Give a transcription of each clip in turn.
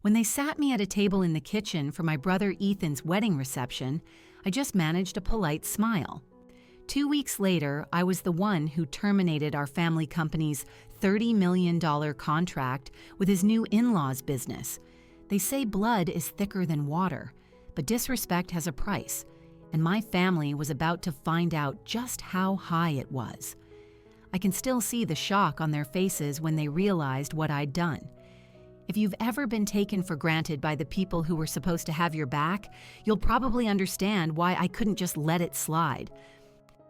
When they sat me at a table in the kitchen for my brother Ethan's wedding reception, I just managed a polite smile. 2 weeks later, I was the one who terminated our family company's $30 million contract with his new in-laws business. They say blood is thicker than water, but disrespect has a price, and my family was about to find out just how high it was. I can still see the shock on their faces when they realized what I'd done. If you've ever been taken for granted by the people who were supposed to have your back, you'll probably understand why I couldn't just let it slide.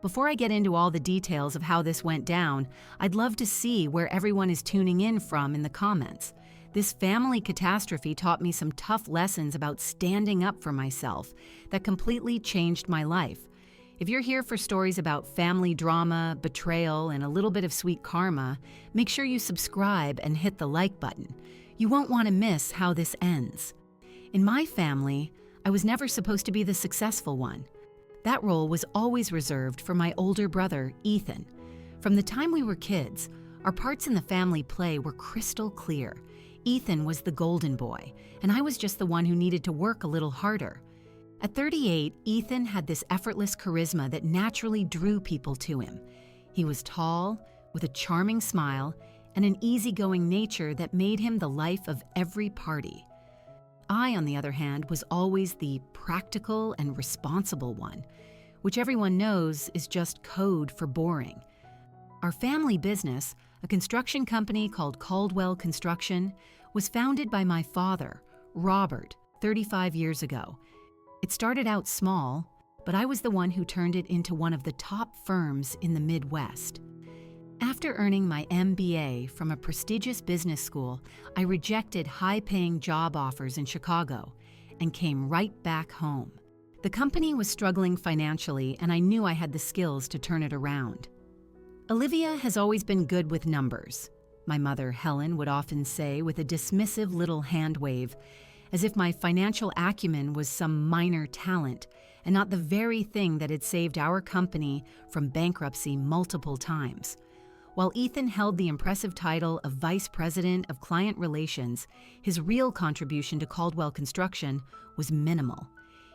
Before I get into all the details of how this went down, I'd love to see where everyone is tuning in from in the comments. This family catastrophe taught me some tough lessons about standing up for myself that completely changed my life. If you're here for stories about family drama, betrayal, and a little bit of sweet karma, make sure you subscribe and hit the like button. You won't want to miss how this ends. In my family, I was never supposed to be the successful one. That role was always reserved for my older brother, Ethan. From the time we were kids, our parts in the family play were crystal clear. Ethan was the golden boy, and I was just the one who needed to work a little harder. At 38, Ethan had this effortless charisma that naturally drew people to him. He was tall, with a charming smile, and an easygoing nature that made him the life of every party. I, on the other hand, was always the practical and responsible one, which everyone knows is just code for boring. Our family business, a construction company called Caldwell Construction, was founded by my father, Robert, 35 years ago. It started out small, but I was the one who turned it into one of the top firms in the Midwest. After earning my MBA from a prestigious business school, I rejected high-paying job offers in Chicago and came right back home. The company was struggling financially, and I knew I had the skills to turn it around. Olivia has always been good with numbers, my mother Helen would often say with a dismissive little hand wave, as if my financial acumen was some minor talent and not the very thing that had saved our company from bankruptcy multiple times. While Ethan held the impressive title of Vice President of Client Relations, his real contribution to Caldwell Construction was minimal.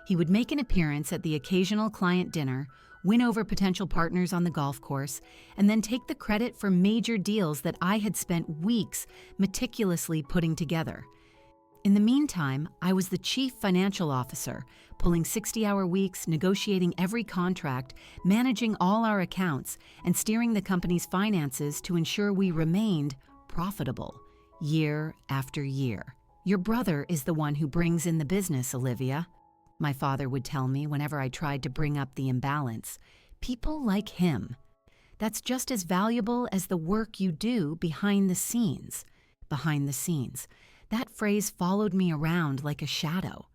He would make an appearance at the occasional client dinner, win over potential partners on the golf course, and then take the credit for major deals that I had spent weeks meticulously putting together. In the meantime, I was the chief financial officer, pulling 60-hour weeks, negotiating every contract, managing all our accounts, and steering the company's finances to ensure we remained profitable year after year. Your brother is the one who brings in the business, Olivia, my father would tell me whenever I tried to bring up the imbalance. People like him. That's just as valuable as the work you do behind the scenes. Behind the scenes. That phrase followed me around like a shadow.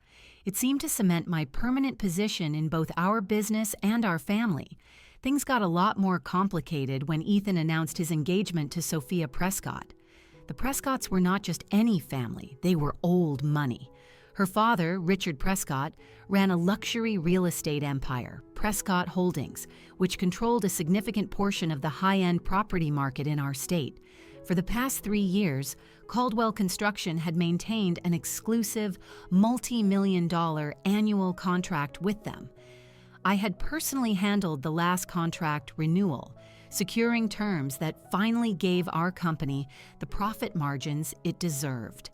It seemed to cement my permanent position in both our business and our family. Things got a lot more complicated when Ethan announced his engagement to Sophia Prescott. The Prescotts were not just any family, they were old money. Her father, Richard Prescott, ran a luxury real estate empire, Prescott Holdings, which controlled a significant portion of the high-end property market in our state. For the past 3 years, Caldwell Construction had maintained an exclusive, multi-million-dollar annual contract with them. I had personally handled the last contract renewal, securing terms that finally gave our company the profit margins it deserved.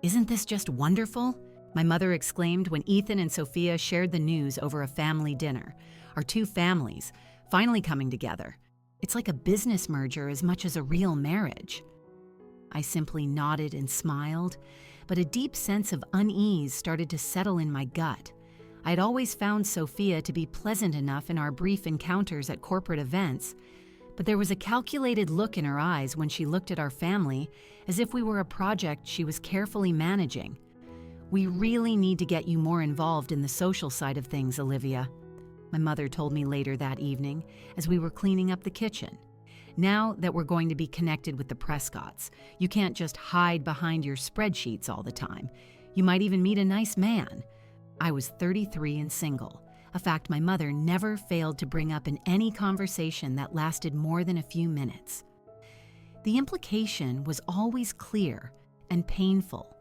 "Isn't this just wonderful?" my mother exclaimed when Ethan and Sophia shared the news over a family dinner, our two families finally coming together. It's like a business merger as much as a real marriage. I simply nodded and smiled, but a deep sense of unease started to settle in my gut. I had always found Sophia to be pleasant enough in our brief encounters at corporate events, but there was a calculated look in her eyes when she looked at our family as if we were a project she was carefully managing. "We really need to get you more involved in the social side of things, Olivia," my mother told me later that evening as we were cleaning up the kitchen. "Now that we're going to be connected with the Prescotts, you can't just hide behind your spreadsheets all the time. You might even meet a nice man." I was 33 and single, a fact my mother never failed to bring up in any conversation that lasted more than a few minutes. The implication was always clear and painful.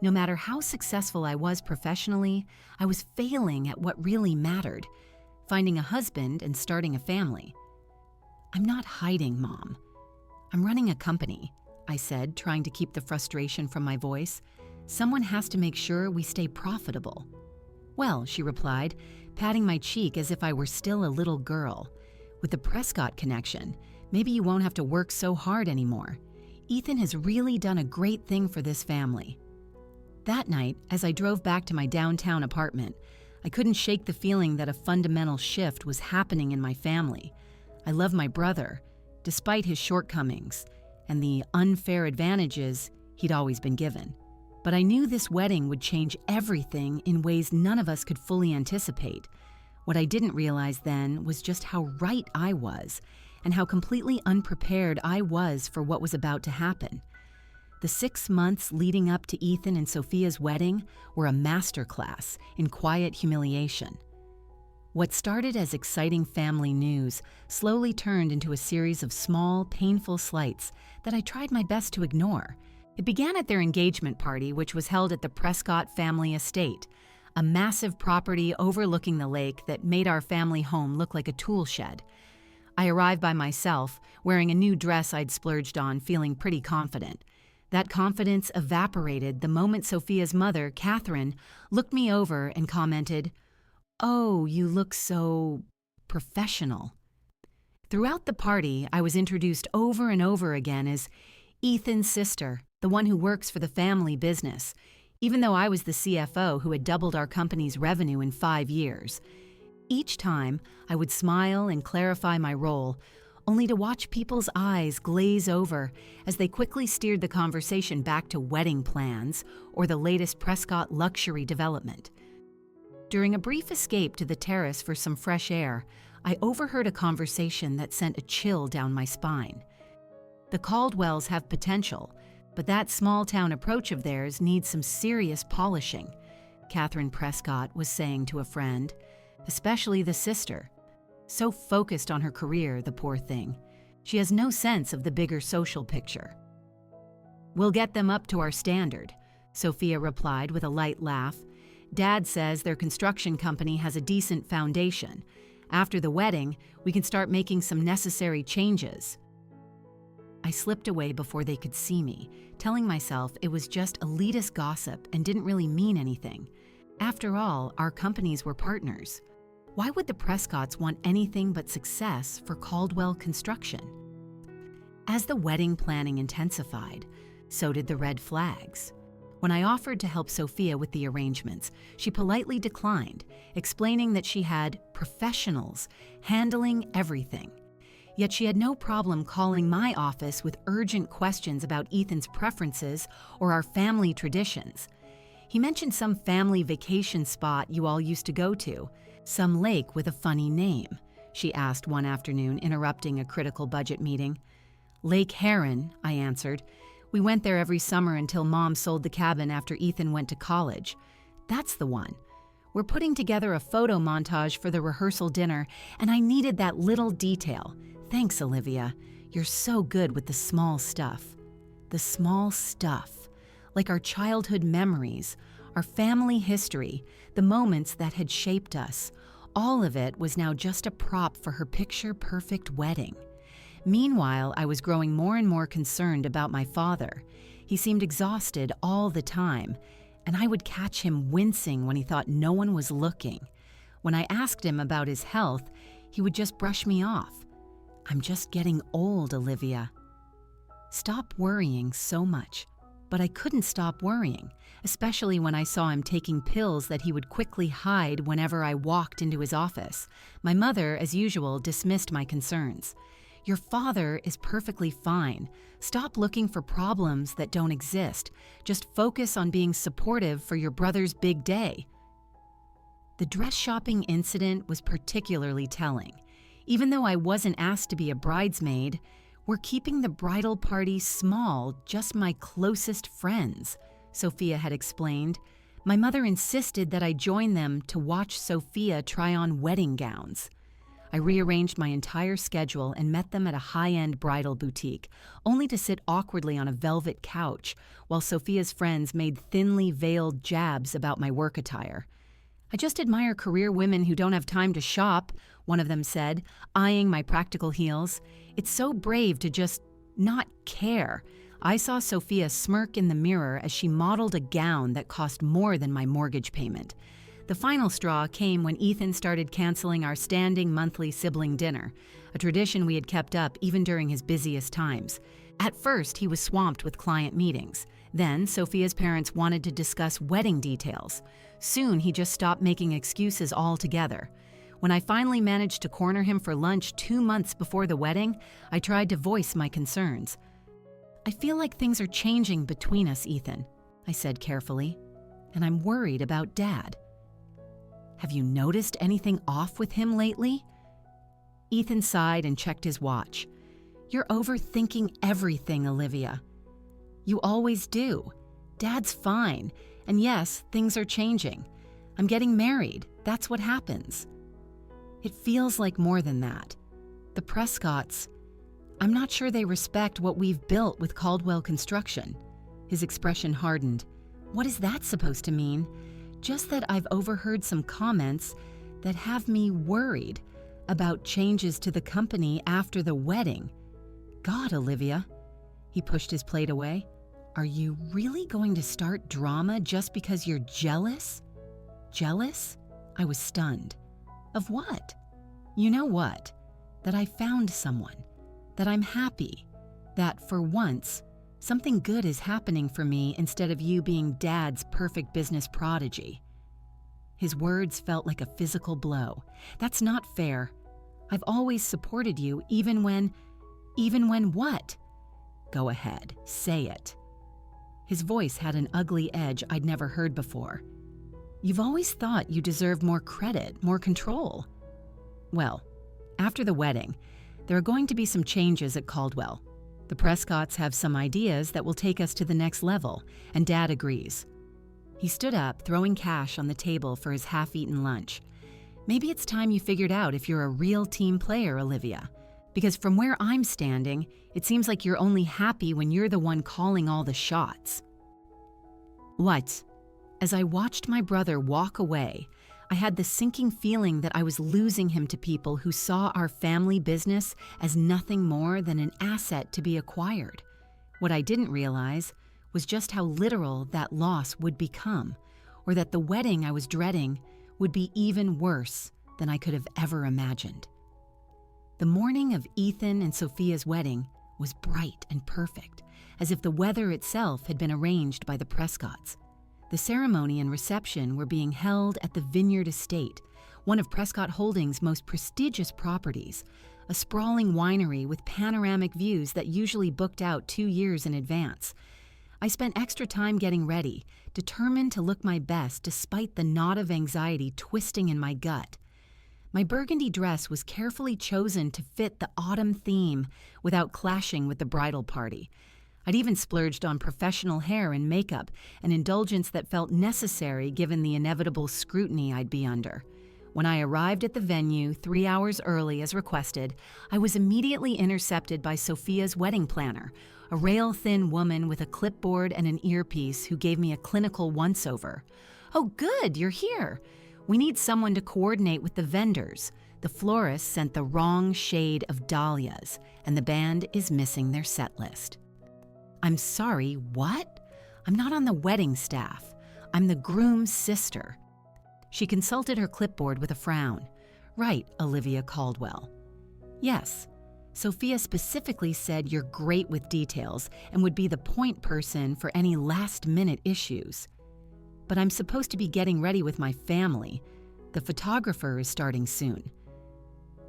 No matter how successful I was professionally, I was failing at what really mattered: finding a husband and starting a family. "I'm not hiding, Mom. I'm running a company," I said, trying to keep the frustration from my voice. "Someone has to make sure we stay profitable." "Well," she replied, patting my cheek as if I were still a little girl, "with the Prescott connection, maybe you won't have to work so hard anymore. Ethan has really done a great thing for this family." That night, as I drove back to my downtown apartment, I couldn't shake the feeling that a fundamental shift was happening in my family. I love my brother, despite his shortcomings and the unfair advantages he'd always been given. But I knew this wedding would change everything in ways none of us could fully anticipate. What I didn't realize then was just how right I was, and how completely unprepared I was for what was about to happen. The 6 months leading up to Ethan and Sophia's wedding were a masterclass in quiet humiliation. What started as exciting family news slowly turned into a series of small, painful slights that I tried my best to ignore. It began at their engagement party, which was held at the Prescott family estate, a massive property overlooking the lake that made our family home look like a tool shed. I arrived by myself, wearing a new dress I'd splurged on, feeling pretty confident. That confidence evaporated the moment Sophia's mother, Catherine, looked me over and commented, "Oh, you look so professional." Throughout the party, I was introduced over and over again as Ethan's sister, the one who works for the family business, even though I was the CFO who had doubled our company's revenue in 5 years. Each time, I would smile and clarify my role, only to watch people's eyes glaze over as they quickly steered the conversation back to wedding plans or the latest Prescott luxury development. During a brief escape to the terrace for some fresh air, I overheard a conversation that sent a chill down my spine. "The Caldwells have potential, but that small-town approach of theirs needs some serious polishing," Catherine Prescott was saying to a friend, especially the sister. So focused on her career, the poor thing. She has no sense of the bigger social picture. "We'll get them up to our standard," Sophia replied with a light laugh. "Dad says their construction company has a decent foundation. After the wedding, we can start making some necessary changes." I slipped away before they could see me, telling myself it was just elitist gossip and didn't really mean anything. After all, our companies were partners. Why would the Prescotts want anything but success for Caldwell Construction? As the wedding planning intensified, so did the red flags. When I offered to help Sophia with the arrangements, she politely declined, explaining that she had professionals handling everything. Yet she had no problem calling my office with urgent questions about Ethan's preferences or our family traditions. He mentioned some family vacation spot you all used to go to, some lake with a funny name, she asked one afternoon, interrupting a critical budget meeting. "Lake Heron," I answered. "We went there every summer until Mom sold the cabin after Ethan went to college. That's the one. We're putting together a photo montage for the rehearsal dinner, and I needed that little detail. Thanks, Olivia. You're so good with the small stuff." The small stuff, like our childhood memories, our family history, the moments that had shaped us. All of it was now just a prop for her picture-perfect wedding. Meanwhile, I was growing more and more concerned about my father. He seemed exhausted all the time, and I would catch him wincing when he thought no one was looking. When I asked him about his health, he would just brush me off. "I'm just getting old, Olivia." Stop worrying so much. But I couldn't stop worrying, especially when I saw him taking pills that he would quickly hide whenever I walked into his office. My mother, as usual, dismissed my concerns. "Your father is perfectly fine. Stop looking for problems that don't exist. Just focus on being supportive for your brother's big day." The dress shopping incident was particularly telling. Even though I wasn't asked to be a bridesmaid, "We're keeping the bridal party small, just my closest friends," Sophia had explained. My mother insisted that I join them to watch Sophia try on wedding gowns. I rearranged my entire schedule and met them at a high-end bridal boutique, only to sit awkwardly on a velvet couch while Sophia's friends made thinly veiled jabs about my work attire. "I just admire career women who don't have time to shop," one of them said, eyeing my practical heels. "It's so brave to just not care." I saw Sophia smirk in the mirror as she modeled a gown that cost more than my mortgage payment. The final straw came when Ethan started canceling our standing monthly sibling dinner, a tradition we had kept up even during his busiest times. At first, he was swamped with client meetings. Then, Sophia's parents wanted to discuss wedding details. Soon, he just stopped making excuses altogether. When I finally managed to corner him for lunch 2 months before the wedding, I tried to voice my concerns. "I feel like things are changing between us, Ethan," I said carefully, "and I'm worried about Dad." "Have you noticed anything off with him lately?" Ethan sighed and checked his watch. "You're overthinking everything, Olivia. You always do. Dad's fine, and yes, things are changing. I'm getting married. That's what happens." "It feels like more than that. The Prescotts, I'm not sure they respect what we've built with Caldwell Construction." His expression hardened. "What is that supposed to mean?" "Just that I've overheard some comments that have me worried about changes to the company after the wedding." "God, Olivia." He pushed his plate away. "Are you really going to start drama just because you're jealous?" "Jealous?" I was stunned. "Of what?" "You know what? That I found someone. That I'm happy. That, for once, something good is happening for me instead of you being Dad's perfect business prodigy." His words felt like a physical blow. "That's not fair. I've always supported you, even when what?" "Go ahead, say it." His voice had an ugly edge I'd never heard before. "You've always thought you deserved more credit, more control." "Well, after the wedding, there are going to be some changes at Caldwell. The Prescotts have some ideas that will take us to the next level, and Dad agrees." He stood up, throwing cash on the table for his half-eaten lunch. "Maybe it's time you figured out if you're a real team player, Olivia. Because from where I'm standing, it seems like you're only happy when you're the one calling all the shots." "What?" As I watched my brother walk away, I had the sinking feeling that I was losing him to people who saw our family business as nothing more than an asset to be acquired. What I didn't realize was just how literal that loss would become, or that the wedding I was dreading would be even worse than I could have ever imagined. The morning of Ethan and Sophia's wedding was bright and perfect, as if the weather itself had been arranged by the Prescotts. The ceremony and reception were being held at the Vineyard Estate, one of Prescott Holdings' most prestigious properties, a sprawling winery with panoramic views that usually booked out 2 years in advance. I spent extra time getting ready, determined to look my best despite the knot of anxiety twisting in my gut. My burgundy dress was carefully chosen to fit the autumn theme without clashing with the bridal party. I'd even splurged on professional hair and makeup, an indulgence that felt necessary given the inevitable scrutiny I'd be under. When I arrived at the venue 3 hours early as requested, I was immediately intercepted by Sophia's wedding planner, a rail-thin woman with a clipboard and an earpiece who gave me a clinical once-over. "Oh, good, you're here. We need someone to coordinate with the vendors. The florist sent the wrong shade of dahlias, and the band is missing their set list." "I'm sorry, what? I'm not on the wedding staff. I'm the groom's sister." She consulted her clipboard with a frown. "Right, Olivia Caldwell." "Yes. Sophia specifically said you're great with details and would be the point person for any last-minute issues. But I'm supposed to be getting ready with my family. The photographer is starting soon."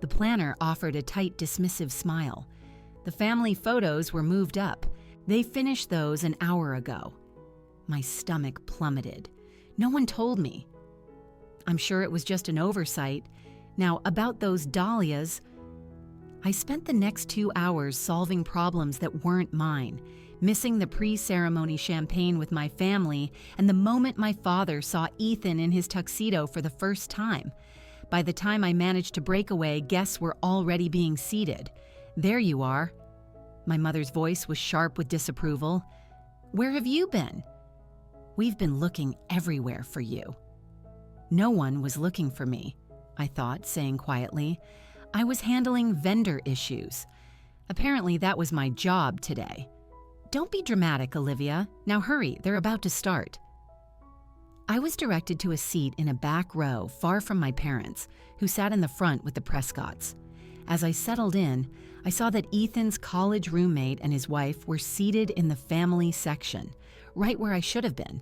The planner offered a tight, dismissive smile. "The family photos were moved up. They finished those an hour ago." My stomach plummeted. No one told me. I'm sure it was just an oversight. Now, about those dahlias, I spent the next 2 hours solving problems that weren't mine, missing the pre-ceremony champagne with my family and the moment my father saw Ethan in his tuxedo for the first time. By the time I managed to break away, guests were already being seated. There you are. My mother's voice was sharp with disapproval. Where have you been? We've been looking everywhere for you. No one was looking for me, I thought, saying quietly. I was handling vendor issues. Apparently that was my job today. Don't be dramatic, Olivia. Now hurry, they're about to start. I was directed to a seat in a back row far from my parents, who sat in the front with the Prescotts. As I settled in, I saw that Ethan's college roommate and his wife were seated in the family section, right where I should have been.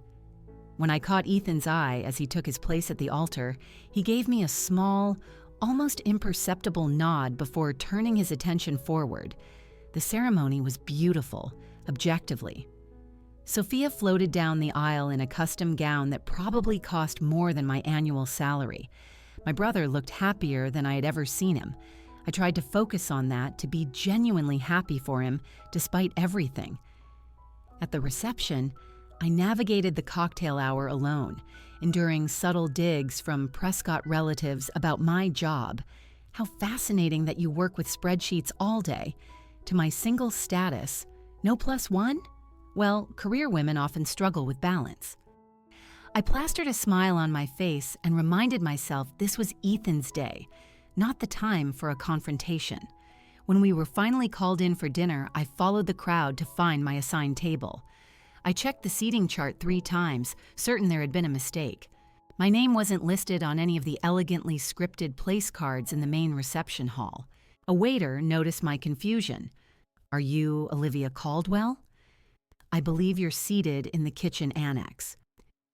When I caught Ethan's eye as he took his place at the altar, he gave me a small, almost imperceptible nod before turning his attention forward. The ceremony was beautiful, objectively. Sophia floated down the aisle in a custom gown that probably cost more than my annual salary. My brother looked happier than I had ever seen him. I tried to focus on that, to be genuinely happy for him, despite everything. At the reception, I navigated the cocktail hour alone, enduring subtle digs from Prescott relatives about my job. How fascinating that you work with spreadsheets all day. To my single status, no +1? Well, career women often struggle with balance. I plastered a smile on my face and reminded myself this was Ethan's day, not the time for a confrontation. When we were finally called in for dinner, I followed the crowd to find my assigned table. I checked the seating chart 3 times, certain there had been a mistake. My name wasn't listed on any of the elegantly scripted place cards in the main reception hall. A waiter noticed my confusion. Are you Olivia Caldwell? I believe you're seated in the kitchen annex.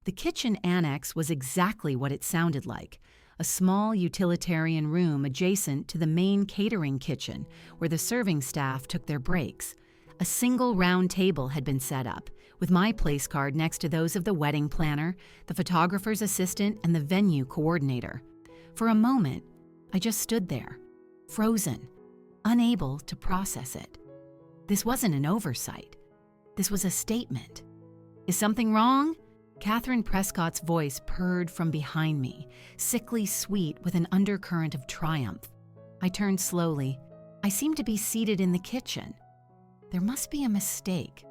The kitchen annex was exactly what it sounded like. A small utilitarian room adjacent to the main catering kitchen where the serving staff took their breaks. A single round table had been set up, with my place card next to those of the wedding planner, the photographer's assistant, and the venue coordinator. For a moment, I just stood there, frozen, unable to process it. This wasn't an oversight. This was a statement. Is something wrong? Catherine Prescott's voice purred from behind me, sickly sweet with an undercurrent of triumph. I turned slowly. I seemed to be seated in the kitchen. There must be a mistake.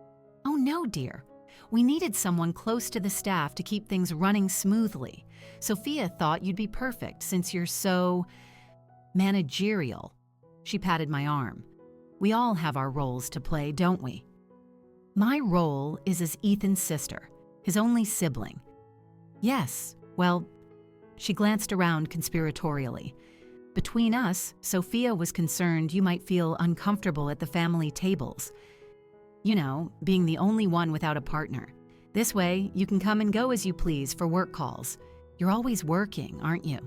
Oh no, dear. We needed someone close to the staff to keep things running smoothly. Sophia thought you'd be perfect since you're so managerial. She patted my arm. We all have our roles to play, don't we? My role is as Ethan's sister, his only sibling. Yes, well, she glanced around conspiratorially. Between us, Sophia was concerned you might feel uncomfortable at the family tables. You know, being the only one without a partner. This way, you can come and go as you please for work calls. You're always working, aren't you?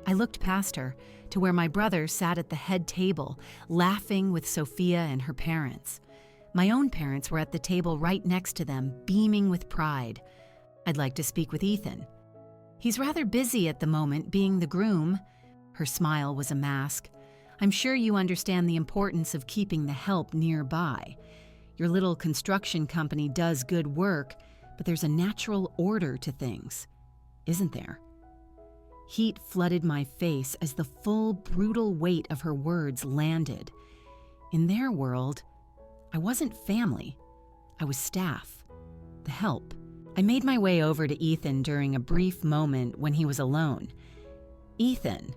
I looked past her to where my brother sat at the head table, laughing with Sophia and her parents. My own parents were at the table right next to them, beaming with pride. I'd like to speak with Ethan. He's rather busy at the moment being the groom. Her smile was a mask. I'm sure you understand the importance of keeping the help nearby. Your little construction company does good work, but there's a natural order to things, isn't there? Heat flooded my face as the full, brutal weight of her words landed. In their world, I wasn't family. I was staff, the help. I made my way over to Ethan during a brief moment when he was alone. Ethan,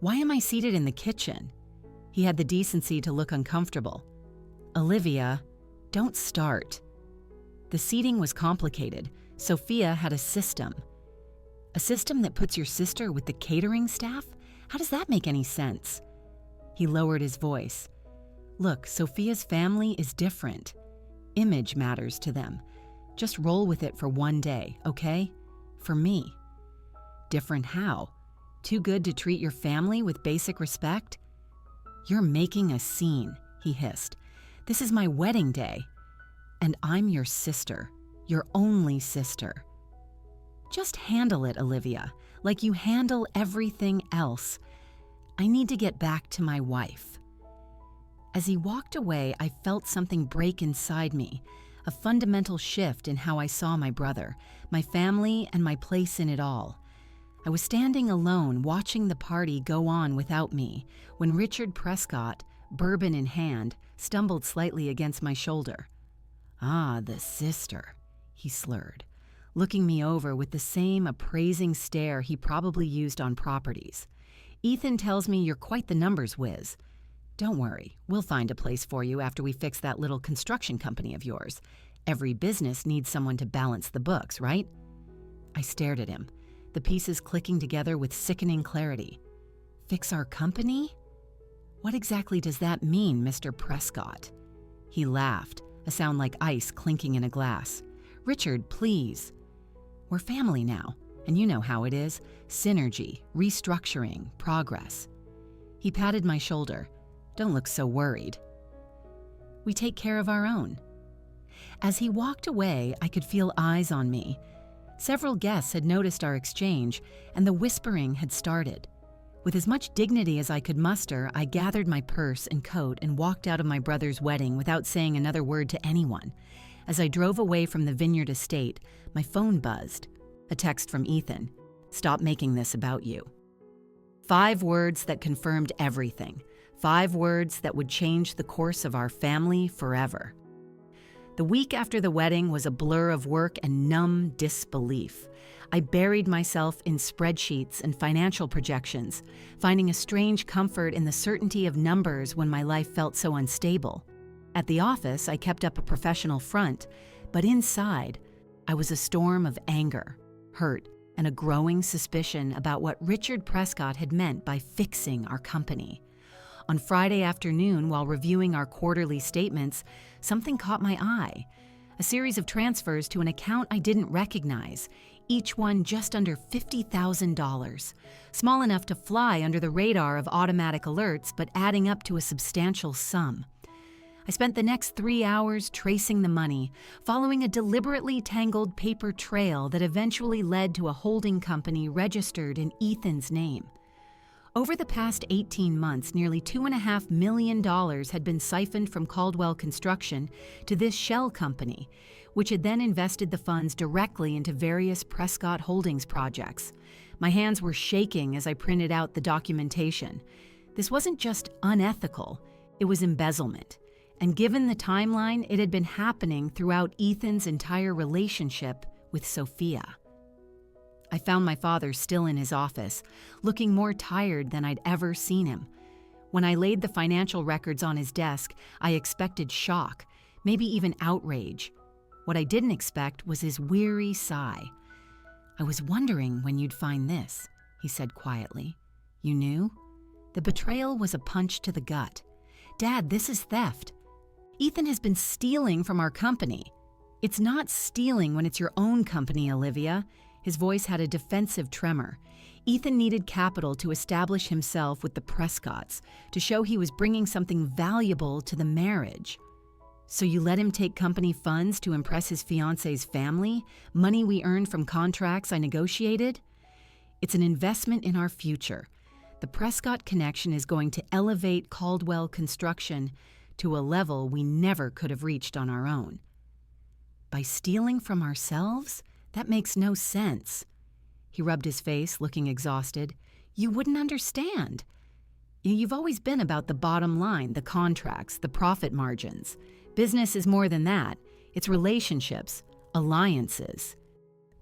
why am I seated in the kitchen? He had the decency to look uncomfortable. Olivia, don't start. The seating was complicated. Sophia had a system. A system that puts your sister with the catering staff? How does that make any sense? He lowered his voice. Look, Sophia's family is different. Image matters to them. Just roll with it for one day, okay? For me. Different how? Too good to treat your family with basic respect? You're making a scene, he hissed. This is my wedding day. And I'm your sister, your only sister. Just handle it, Olivia, like you handle everything else. I need to get back to my wife. As he walked away, I felt something break inside me, a fundamental shift in how I saw my brother, my family, and my place in it all. I was standing alone watching the party go on without me when Richard Prescott, bourbon in hand, stumbled slightly against my shoulder. "Ah, the sister," he slurred, looking me over with the same appraising stare he probably used on properties. "Ethan tells me you're quite the numbers whiz. Don't worry, we'll find a place for you after we fix that little construction company of yours. Every business needs someone to balance the books, right?" I stared at him, the pieces clicking together with sickening clarity. "Fix our company? What exactly does that mean, Mr. Prescott?" He laughed, a sound like ice clinking in a glass. "Richard, please. We're family now, and you know how it is. Synergy, restructuring, progress." He patted my shoulder. "Don't look so worried. We take care of our own." As he walked away, I could feel eyes on me. Several guests had noticed our exchange, and the whispering had started. With as much dignity as I could muster, I gathered my purse and coat and walked out of my brother's wedding without saying another word to anyone. As I drove away from the Vineyard estate, my phone buzzed. A text from Ethan. "Stop making this about you." 5 words that confirmed everything. 5 words that would change the course of our family forever. The week after the wedding was a blur of work and numb disbelief. I buried myself in spreadsheets and financial projections, finding a strange comfort in the certainty of numbers when my life felt so unstable. At the office, I kept up a professional front, but inside, I was a storm of anger, hurt, and a growing suspicion about what Richard Prescott had meant by fixing our company. On Friday afternoon, while reviewing our quarterly statements, something caught my eye. A series of transfers to an account I didn't recognize, each one just under $50,000. Small enough to fly under the radar of automatic alerts, but adding up to a substantial sum. I spent the next 3 hours tracing the money, following a deliberately tangled paper trail that eventually led to a holding company registered in Ethan's name. Over the past 18 months, nearly $2.5 million had been siphoned from Caldwell Construction to this shell company, which had then invested the funds directly into various Prescott Holdings projects. My hands were shaking as I printed out the documentation. This wasn't just unethical, it was embezzlement. And given the timeline, it had been happening throughout Ethan's entire relationship with Sophia. I found my father still in his office, looking more tired than I'd ever seen him. When I laid the financial records on his desk, I expected shock, maybe even outrage. What I didn't expect was his weary sigh. "I was wondering when you'd find this," he said quietly. "You knew?" The betrayal was a punch to the gut. "Dad, this is theft. Ethan has been stealing from our company." "It's not stealing when it's your own company, Olivia." His voice had a defensive tremor. Ethan needed capital to establish himself with the Prescotts, to show he was bringing something valuable to the marriage. "So you let him take company funds to impress his fiancé's family? Money we earned from contracts I negotiated?" "It's an investment in our future. The Prescott connection is going to elevate Caldwell Construction to a level we never could have reached on our own." "By stealing from ourselves? That makes no sense." He rubbed his face, looking exhausted. "You wouldn't understand. You've always been about the bottom line, the contracts, the profit margins. Business is more than that. It's relationships, alliances.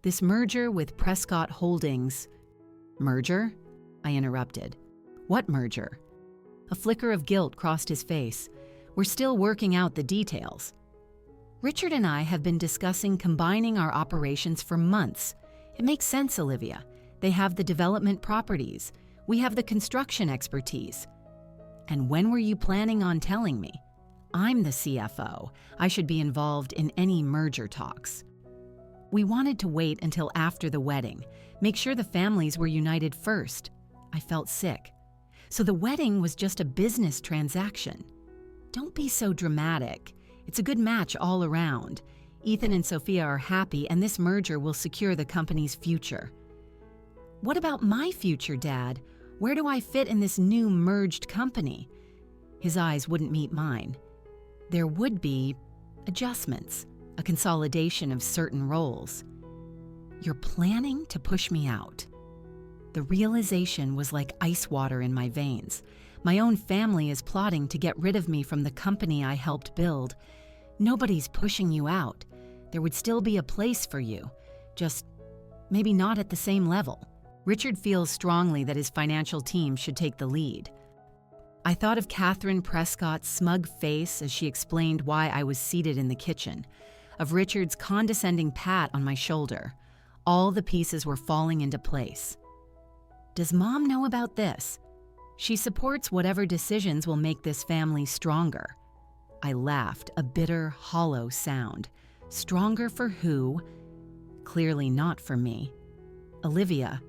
This merger with Prescott Holdings—" "Merger?" I interrupted. "What merger?" A flicker of guilt crossed his face. "We're still working out the details." "Richard and I have been discussing combining our operations for months. It makes sense, Olivia. They have the development properties. We have the construction expertise." "And when were you planning on telling me? I'm the CFO. I should be involved in any merger talks." "We wanted to wait until after the wedding, make sure the families were united first." I felt sick. "So the wedding was just a business transaction." "Don't be so dramatic. It's a good match all around. Ethan and Sophia are happy, and this merger will secure the company's future." "What about my future, Dad? Where do I fit in this new merged company?" His eyes wouldn't meet mine. "There would be adjustments, a consolidation of certain roles." "You're planning to push me out?" The realization was like ice water in my veins. My own family is plotting to get rid of me from the company I helped build. Nobody's pushing you out. There would still be a place for you, just maybe not at the same level. Richard feels strongly that his financial team should take the lead. I thought of Catherine Prescott's smug face as she explained why I was seated in the kitchen, of Richard's condescending pat on my shoulder. All the pieces were falling into place. Does Mom know about this? She supports whatever decisions will make this family stronger. I laughed, a bitter, hollow sound. Stronger for who? Clearly not for me. Olivia.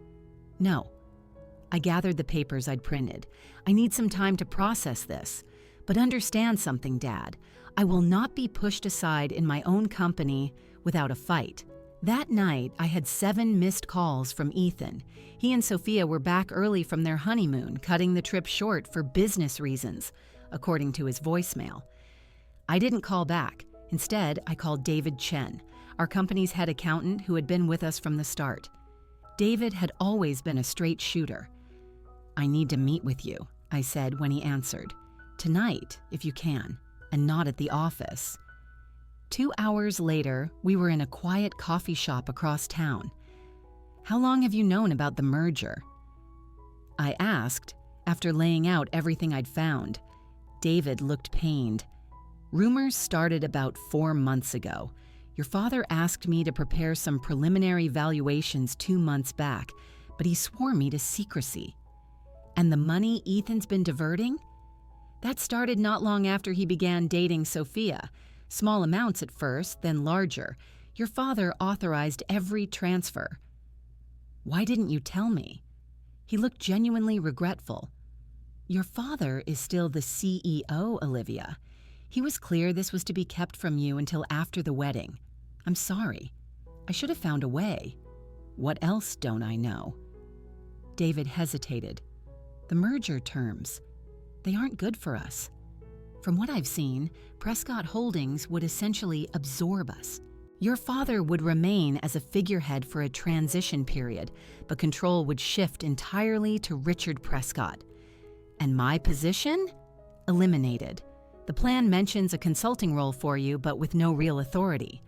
No. I gathered the papers I'd printed. I need some time to process this. But understand something, Dad. I will not be pushed aside in my own company without a fight. That night, I had 7 missed calls from Ethan. He and Sophia were back early from their honeymoon, cutting the trip short for business reasons, according to his voicemail. I didn't call back. Instead, I called David Chen, our company's head accountant who had been with us from the start. David had always been a straight shooter. I need to meet with you, I said when he answered. Tonight, if you can, and not at the office. 2 hours later, we were in a quiet coffee shop across town. How long have you known about the merger? I asked, after laying out everything I'd found. David looked pained. Rumors started about 4 months ago. Your father asked me to prepare some preliminary valuations 2 months back, but he swore me to secrecy. And the money Ethan's been diverting? That started not long after he began dating Sophia. Small amounts at first, then larger. Your father authorized every transfer. Why didn't you tell me? He looked genuinely regretful. Your father is still the CEO, Olivia. He was clear this was to be kept from you until after the wedding. I'm sorry. I should have found a way. What else don't I know? David hesitated. The merger terms. They aren't good for us. From what I've seen, Prescott Holdings would essentially absorb us. Your father would remain as a figurehead for a transition period, but control would shift entirely to Richard Prescott. And my position? Eliminated. The plan mentions a consulting role for you, but with no real authority.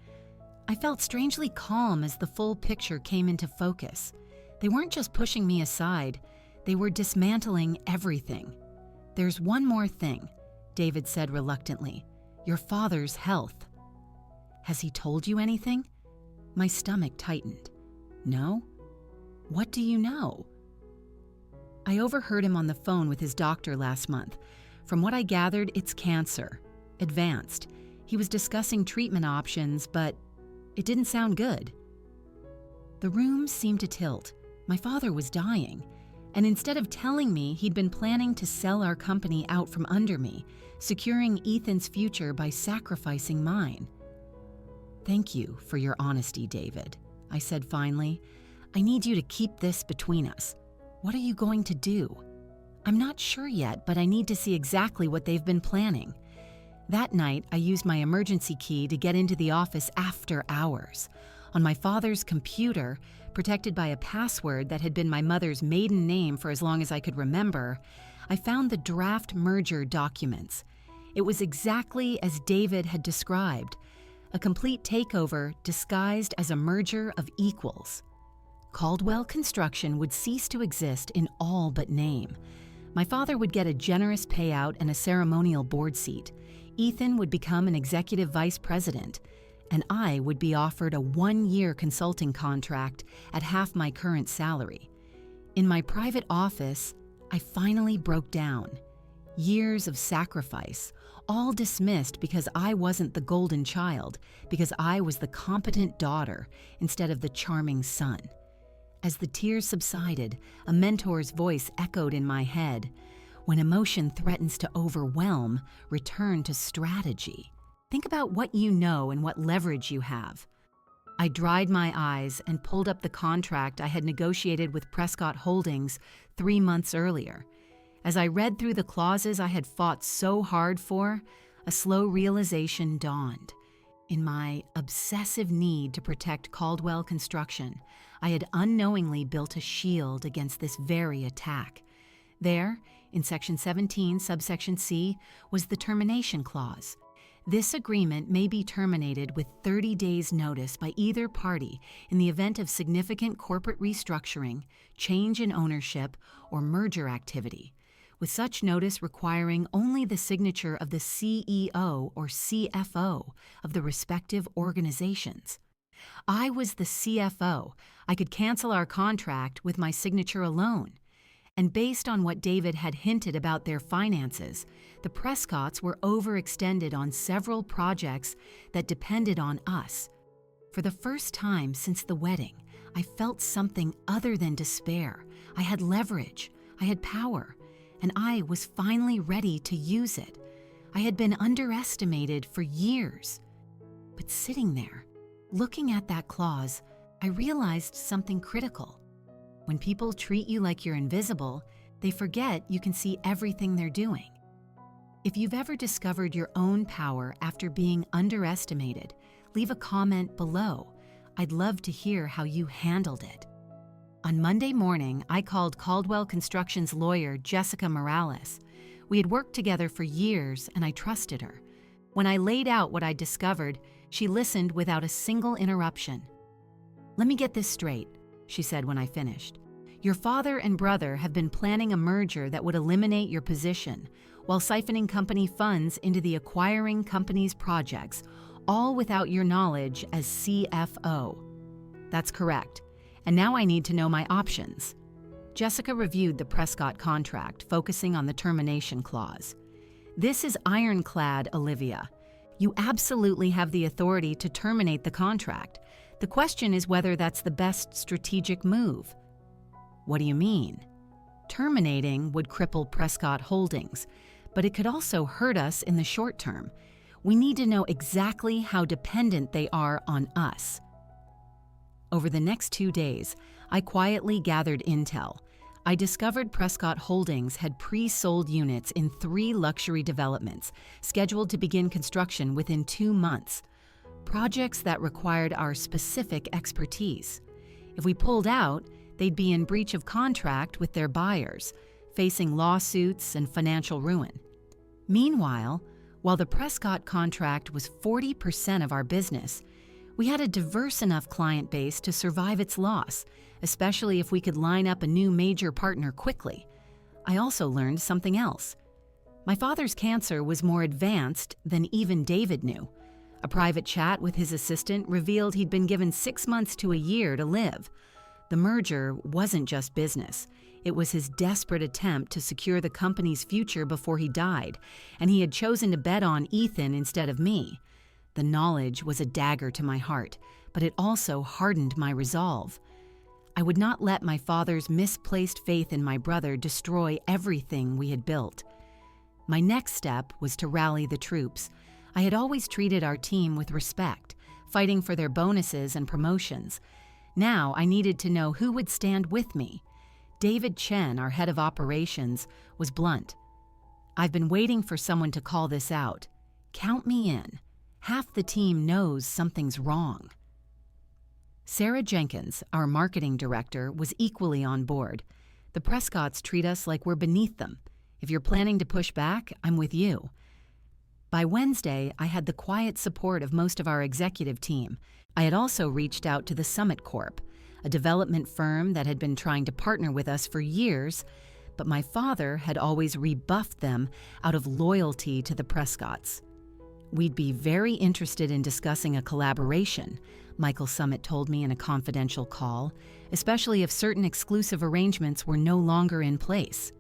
I felt strangely calm as the full picture came into focus. They weren't just pushing me aside, they were dismantling everything. There's one more thing, David said reluctantly. Your father's health. Has he told you anything? My stomach tightened. No? What do you know? I overheard him on the phone with his doctor last month. From what I gathered, it's cancer. Advanced. He was discussing treatment options, but it didn't sound good. The room seemed to tilt. My father was dying. And instead of telling me he'd been planning to sell our company out from under me, securing Ethan's future by sacrificing mine. Thank you for your honesty, David, I said finally. I need you to keep this between us. What are you going to do? I'm not sure yet, but I need to see exactly what they've been planning. That night, I used my emergency key to get into the office after hours. On my father's computer, protected by a password that had been my mother's maiden name for as long as I could remember, I found the draft merger documents. It was exactly as David had described, a complete takeover disguised as a merger of equals. Caldwell Construction would cease to exist in all but name. My father would get a generous payout and a ceremonial board seat. Ethan would become an executive vice president, and I would be offered a 1-year consulting contract at half my current salary. In my private office, I finally broke down. Years of sacrifice, all dismissed because I wasn't the golden child, because I was the competent daughter instead of the charming son. As the tears subsided, a mentor's voice echoed in my head. When emotion threatens to overwhelm, return to strategy. Think about what you know and what leverage you have. I dried my eyes and pulled up the contract I had negotiated with Prescott Holdings 3 months earlier. As I read through the clauses I had fought so hard for, a slow realization dawned. In my obsessive need to protect Caldwell Construction, I had unknowingly built a shield against this very attack. There, in Section 17, subsection C, was the termination clause. This agreement may be terminated with 30 days' notice by either party in the event of significant corporate restructuring, change in ownership, or merger activity, with such notice requiring only the signature of the CEO or CFO of the respective organizations. I was the CFO. I could cancel our contract with my signature alone. And based on what David had hinted about their finances, the Prescotts were overextended on several projects that depended on us. For the first time since the wedding, I felt something other than despair. I had leverage, I had power, and I was finally ready to use it. I had been underestimated for years. But sitting there, looking at that clause, I realized something critical. When people treat you like you're invisible, they forget you can see everything they're doing. If you've ever discovered your own power after being underestimated, leave a comment below. I'd love to hear how you handled it. On Monday morning, I called Caldwell Construction's lawyer, Jessica Morales. We had worked together for years, and I trusted her. When I laid out what I'd discovered, she listened without a single interruption. "Let me get this straight," she said when I finished. "Your father and brother have been planning a merger that would eliminate your position while siphoning company funds into the acquiring company's projects, all without your knowledge as CFO." "That's correct. And now I need to know my options." Jessica reviewed the Prescott contract, focusing on the termination clause. "This is ironclad, Olivia. You absolutely have the authority to terminate the contract. The question is whether that's the best strategic move." "What do you mean?" "Terminating would cripple Prescott Holdings, but it could also hurt us in the short term. We need to know exactly how dependent they are on us." Over the next 2 days, I quietly gathered intel. I discovered Prescott Holdings had pre-sold units in 3 luxury developments, scheduled to begin construction within 2 months. Projects that required our specific expertise. If we pulled out, they'd be in breach of contract with their buyers, facing lawsuits and financial ruin. Meanwhile, while the Prescott contract was 40% of our business, we had a diverse enough client base to survive its loss, especially if we could line up a new major partner quickly. I also learned something else. My father's cancer was more advanced than even David knew. A private chat with his assistant revealed he'd been given 6 months to a year to live. The merger wasn't just business. It was his desperate attempt to secure the company's future before he died, and he had chosen to bet on Ethan instead of me. The knowledge was a dagger to my heart, but it also hardened my resolve. I would not let my father's misplaced faith in my brother destroy everything we had built. My next step was to rally the troops. I had always treated our team with respect, fighting for their bonuses and promotions. Now I needed to know who would stand with me. David Chen, our head of operations, was blunt. "I've been waiting for someone to call this out. Count me in. Half the team knows something's wrong." Sarah Jenkins, our marketing director, was equally on board. "The Prescotts treat us like we're beneath them. If you're planning to push back, I'm with you." By Wednesday, I had the quiet support of most of our executive team. I had also reached out to the Summit Corp, a development firm that had been trying to partner with us for years, but my father had always rebuffed them out of loyalty to the Prescotts. "We'd be very interested in discussing a collaboration," Michael Summit told me in a confidential call, "especially if certain exclusive arrangements were no longer in place."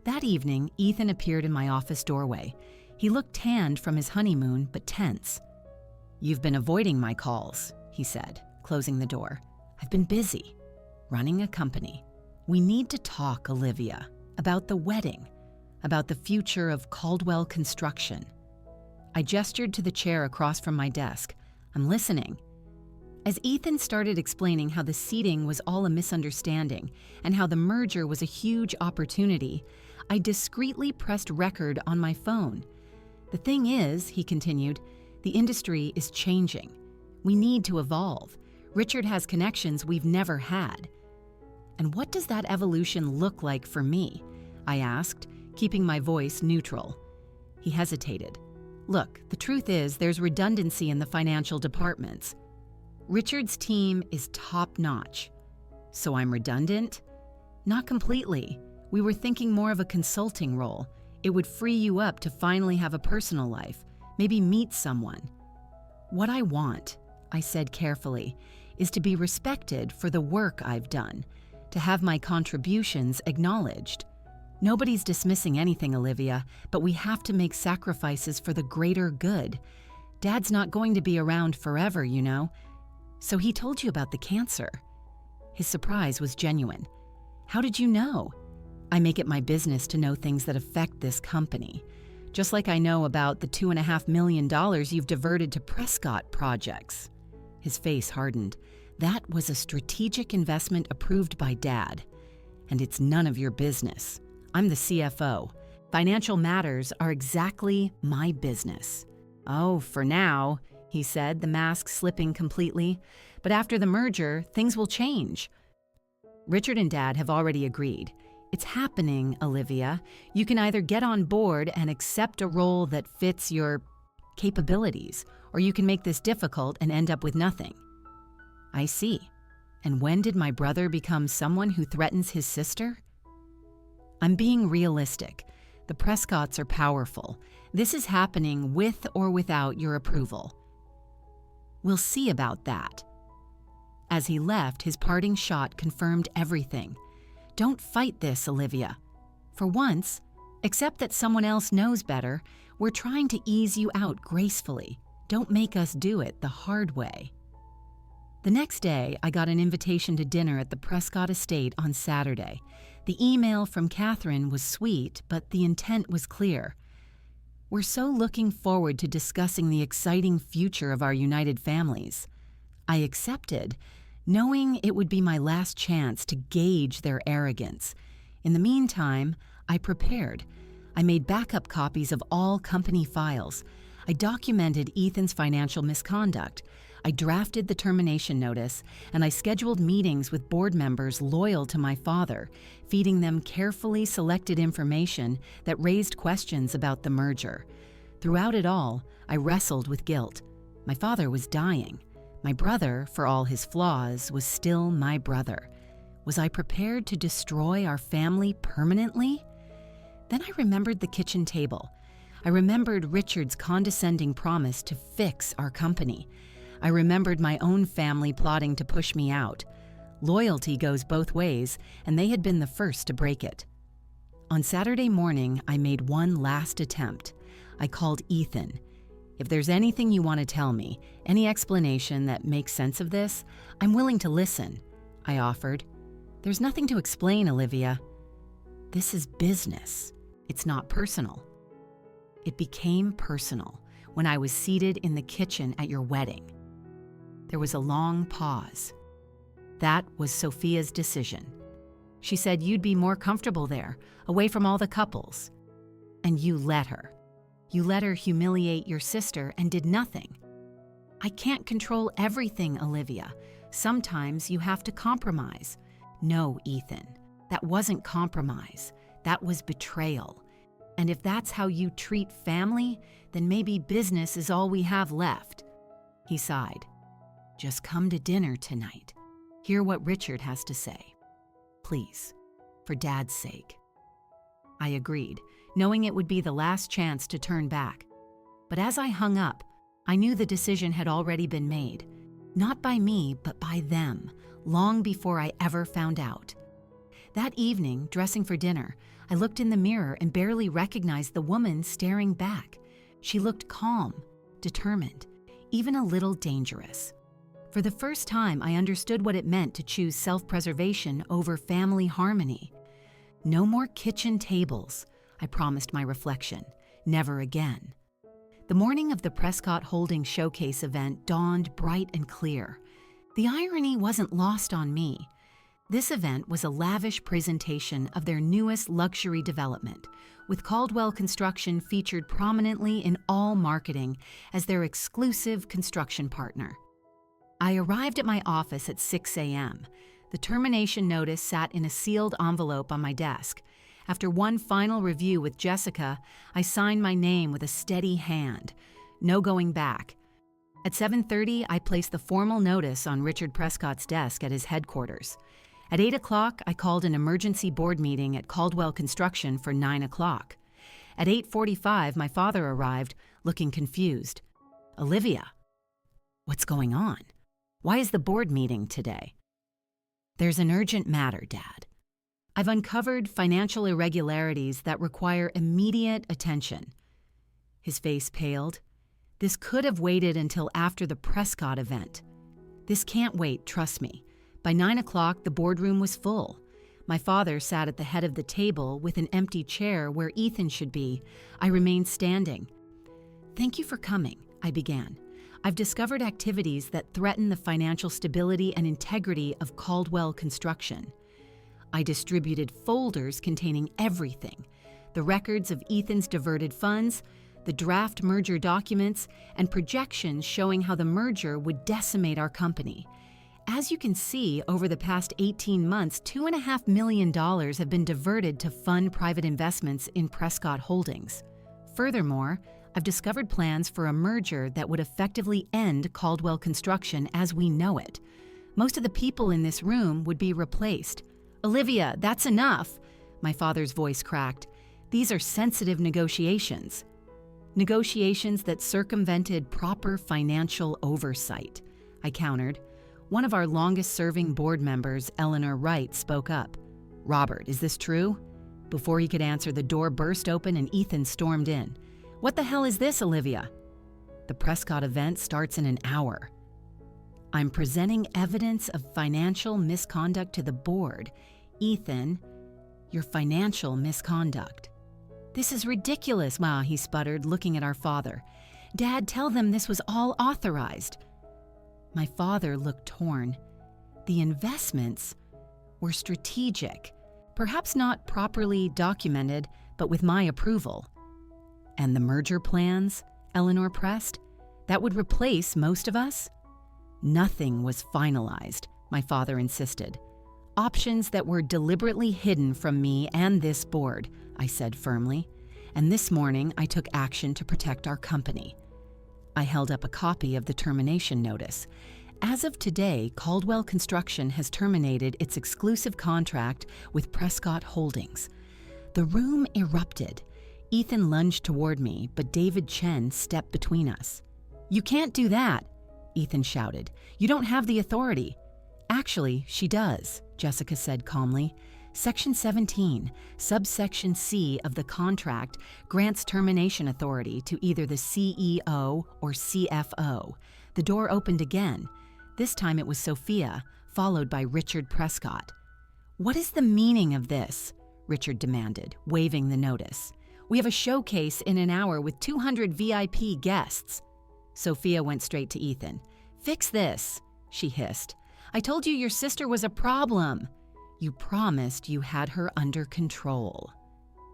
That evening, Ethan appeared in my office doorway. He looked tanned from his honeymoon, but tense. "You've been avoiding my calls," he said, closing the door. "I've been busy, running a company. We need to talk, Olivia, about the wedding, about the future of Caldwell Construction." I gestured to the chair across from my desk. "I'm listening." As Ethan started explaining how the seating was all a misunderstanding and how the merger was a huge opportunity, I discreetly pressed record on my phone. "The thing is," he continued, The industry is changing. We need to evolve. Richard has connections we've never had. And what does that evolution look like for me? I asked, keeping my voice neutral. He hesitated. Look, the truth is there's redundancy in the financial departments. Richard's team is top-notch. So I'm redundant? Not completely. We were thinking more of a consulting role. It would free you up to finally have a personal life, maybe meet someone. What I want, I said carefully, is to be respected for the work I've done, to have my contributions acknowledged. Nobody's dismissing anything, Olivia, but we have to make sacrifices for the greater good. Dad's not going to be around forever, you know. So he told you about the cancer. His surprise was genuine. How did you know? I make it my business to know things that affect this company. Just like I know about the $2.5 million you've diverted to Prescott projects. His face hardened. That was a strategic investment approved by Dad. And it's none of your business. I'm the CFO. Financial matters are exactly my business. Oh, for now, he said, the mask slipping completely. But after the merger, things will change. Richard and Dad have already agreed. It's happening, Olivia. You can either get on board and accept a role that fits your capabilities, or you can make this difficult and end up with nothing. I see. And when did my brother become someone who threatens his sister? I'm being realistic. The Prescotts are powerful. This is happening with or without your approval. We'll see about that. As he left, his parting shot confirmed everything. Don't fight this, Olivia. For once, accept that someone else knows better. We're trying to ease you out gracefully. Don't make us do it the hard way. The next day, I got an invitation to dinner at the Prescott estate on Saturday. The email from Catherine was sweet, but the intent was clear. We're so looking forward to discussing the exciting future of our united families. I accepted, knowing it would be my last chance to gauge their arrogance. In the meantime, I prepared. I made backup copies of all company files. I documented Ethan's financial misconduct. I drafted the termination notice, and I scheduled meetings with board members loyal to my father, feeding them carefully selected information that raised questions about the merger. Throughout it all, I wrestled with guilt. My father was dying. My brother, for all his flaws, was still my brother. Was I prepared to destroy our family permanently? Then I remembered the kitchen table. I remembered Richard's condescending promise to fix our company. I remembered my own family plotting to push me out. Loyalty goes both ways, and they had been the first to break it. On Saturday morning, I made one last attempt. I called Ethan. If there's anything you want to tell me, any explanation that makes sense of this, I'm willing to listen, I offered. There's nothing to explain, Olivia. This is business. It's not personal. It became personal when I was seated in the kitchen at your wedding. There was a long pause. That was Sophia's decision. She said you'd be more comfortable there, away from all the couples. And you let her. You let her humiliate your sister and did nothing. I can't control everything, Olivia. Sometimes you have to compromise. No, Ethan, that wasn't compromise. That was betrayal. And if that's how you treat family, then maybe business is all we have left. He sighed. Just come to dinner tonight. Hear what Richard has to say. Please, for Dad's sake. I agreed, knowing it would be the last chance to turn back. But as I hung up, I knew the decision had already been made. Not by me, but by them, long before I ever found out. That evening, dressing for dinner, I looked in the mirror and barely recognized the woman staring back. She looked calm, determined, even a little dangerous. For the first time, I understood what it meant to choose self-preservation over family harmony. No more kitchen tables, I promised my reflection. Never again. The morning of the Prescott Holdings Showcase event dawned bright and clear. The irony wasn't lost on me. This event was a lavish presentation of their newest luxury development, with Caldwell Construction featured prominently in all marketing as their exclusive construction partner. I arrived at my office at 6 a.m. The termination notice sat in a sealed envelope on my desk. After one final review with Jessica, I signed my name with a steady hand. No going back. At 7:30, I placed the formal notice on Richard Prescott's desk at his headquarters. At 8 o'clock, I called an emergency board meeting at Caldwell Construction for 9 o'clock. At 8:45, my father arrived, looking confused. "Olivia, what's going on? Why is the board meeting today?" "There's an urgent matter, Dad. I've uncovered financial irregularities that require immediate attention." His face paled. "This could have waited until after the Prescott event." "This can't wait, trust me." By 9 o'clock, the boardroom was full. My father sat at the head of the table with an empty chair where Ethan should be. I remained standing. "Thank you for coming," I began. "I've discovered activities that threaten the financial stability and integrity of Caldwell Construction." I distributed folders containing everything: the records of Ethan's diverted funds, the draft merger documents, and projections showing how the merger would decimate our company. As you can see, over the past 18 months, $2.5 million have been diverted to fund private investments in Prescott Holdings. Furthermore, I've discovered plans for a merger that would effectively end Caldwell Construction as we know it. Most of the people in this room would be replaced. "Olivia, that's enough!" My father's voice cracked. "These are sensitive negotiations." "Negotiations that circumvented proper financial oversight," I countered. One of our longest-serving board members, Eleanor Wright, spoke up. "Robert, is this true?" Before he could answer, the door burst open and Ethan stormed in. "What the hell is this, Olivia?" "The Prescott event starts in an hour." "I'm presenting evidence of financial misconduct to the board. Ethan, your financial misconduct." "This is ridiculous, Ma," he sputtered, looking at our father. "Dad, tell them this was all authorized." My father looked torn. The investments were strategic, perhaps not properly documented, but with my approval. "And the merger plans?" Eleanor pressed. "That would replace most of us?" "Nothing was finalized," my father insisted. "Options that were deliberately hidden from me and this board," I said firmly. "And this morning I took action to protect our company." I held up a copy of the termination notice. As of today, Caldwell Construction has terminated its exclusive contract with Prescott Holdings. The room erupted. Ethan lunged toward me, but David Chen stepped between us. "You can't do that," Ethan shouted. "You don't have the authority." "Actually, she does," Jessica said calmly. "Section 17, subsection C of the contract grants termination authority to either the CEO or CFO. The door opened again. This time it was Sophia, followed by Richard Prescott. "What is the meaning of this?" Richard demanded, waving the notice. "We have a showcase in an hour with 200 VIP guests." Sophia went straight to Ethan. "Fix this," she hissed. "I told you your sister was a problem." "You promised you had her under control."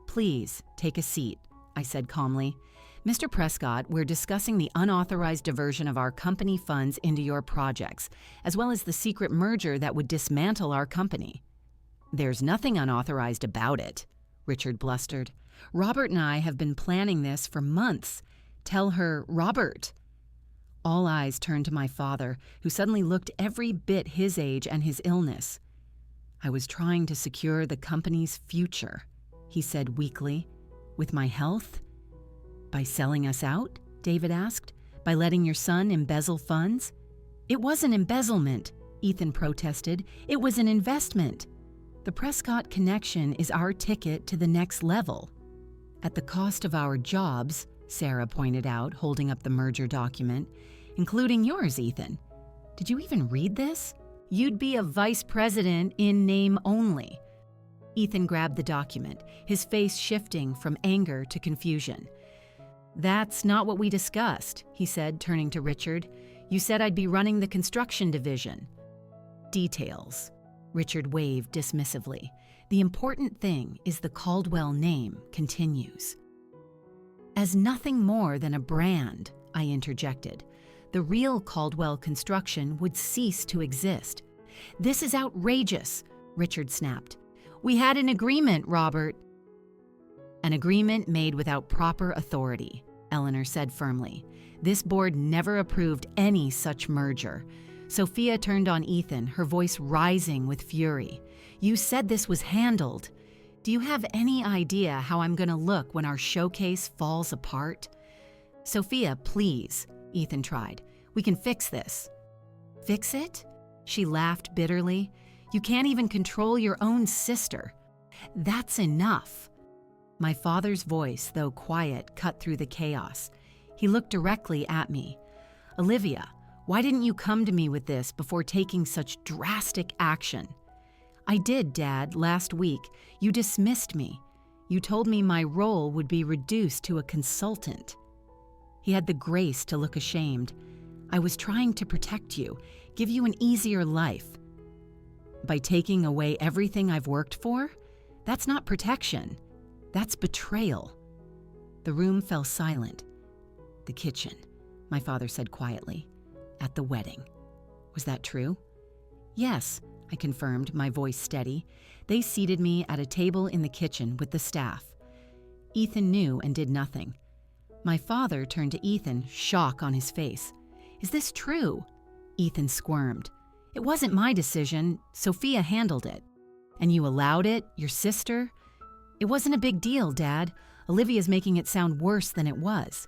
"Please, take a seat," I said calmly. "Mr. Prescott, we're discussing the unauthorized diversion of our company funds into your projects, as well as the secret merger that would dismantle our company." "There's nothing unauthorized about it," Richard blustered. "Robert and I have been planning this for months. Tell her, Robert." All eyes turned to my father, who suddenly looked every bit his age and his illness. "I was trying to secure the company's future," he said weakly. "With my health?" "By selling us out?" David asked. "By letting your son embezzle funds?" "It wasn't embezzlement," Ethan protested. "It was an investment. The Prescott connection is our ticket to the next level." "At the cost of our jobs," Sarah pointed out, holding up the merger document. "Including yours, Ethan. Did you even read this? You'd be a vice president in name only." Ethan grabbed the document, his face shifting from anger to confusion. "That's not what we discussed," he said, turning to Richard. "You said I'd be running the construction division." "Details." Richard waved dismissively. The important thing is the Caldwell name continues. As nothing more than a brand, I interjected, the real Caldwell Construction would cease to exist. This is outrageous, Richard snapped. We had an agreement, Robert. An agreement made without proper authority, Eleanor said firmly. This board never approved any such merger. Sophia turned on Ethan, her voice rising with fury. You said this was handled. Do you have any idea how I'm going to look when our showcase falls apart? Sophia, please, Ethan tried. We can fix this. Fix it? She laughed bitterly. You can't even control your own sister. That's enough. My father's voice, though quiet, cut through the chaos. He looked directly at me. Olivia, why didn't you come to me with this before taking such drastic action? I did, Dad, last week. You dismissed me. You told me my role would be reduced to a consultant. He had the grace to look ashamed. I was trying to protect you, give you an easier life. By taking away everything I've worked for? That's not protection. That's betrayal. The room fell silent. The kitchen, my father said quietly. At the wedding. Was that true? Yes, I confirmed, my voice steady. They seated me at a table in the kitchen with the staff. Ethan knew and did nothing. My father turned to Ethan, shock on his face. Is this true? Ethan squirmed. It wasn't my decision. Sophia handled it. And you allowed it? Your sister? It wasn't a big deal, Dad. Olivia's making it sound worse than it was.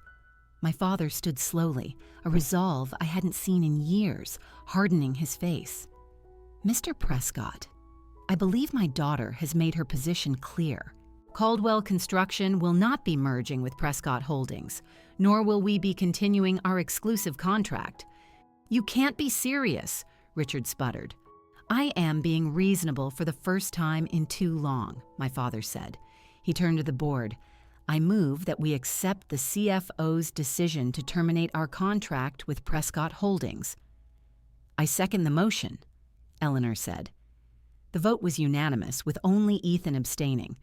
My father stood slowly, a resolve I hadn't seen in years, hardening his face. Mr. Prescott, I believe my daughter has made her position clear. Caldwell Construction will not be merging with Prescott Holdings, nor will we be continuing our exclusive contract. You can't be serious, Richard sputtered. I am being reasonable for the first time in too long, my father said. He turned to the board. I move that we accept the CFO's decision to terminate our contract with Prescott Holdings. I second the motion, Eleanor said. The vote was unanimous, with only Ethan abstaining.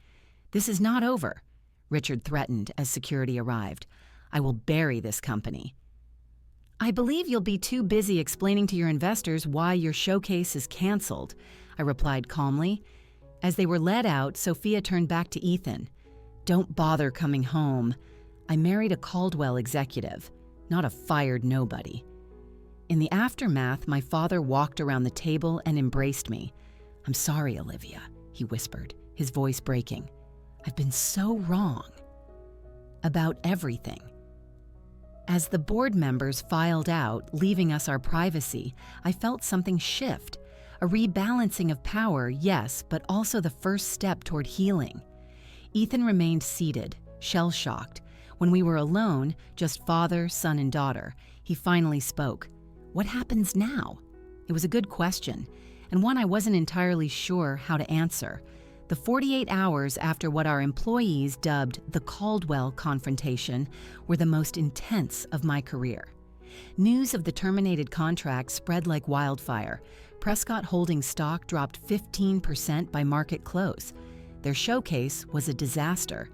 This is not over, Richard threatened as security arrived. I will bury this company. I believe you'll be too busy explaining to your investors why your showcase is canceled, I replied calmly. As they were led out, Sophia turned back to Ethan. Don't bother coming home. I married a Caldwell executive, not a fired nobody. In the aftermath, my father walked around the table and embraced me. I'm sorry, Olivia, he whispered, his voice breaking. I've been so wrong. About everything. As the board members filed out, leaving us our privacy, I felt something shift. A rebalancing of power, yes, but also the first step toward healing. Ethan remained seated, shell-shocked. When we were alone, just father, son, and daughter, he finally spoke. What happens now? It was a good question, and one I wasn't entirely sure how to answer. The 48 hours after what our employees dubbed the Caldwell confrontation were the most intense of my career. News of the terminated contract spread like wildfire. Prescott Holdings stock dropped 15% by market close. Their showcase was a disaster.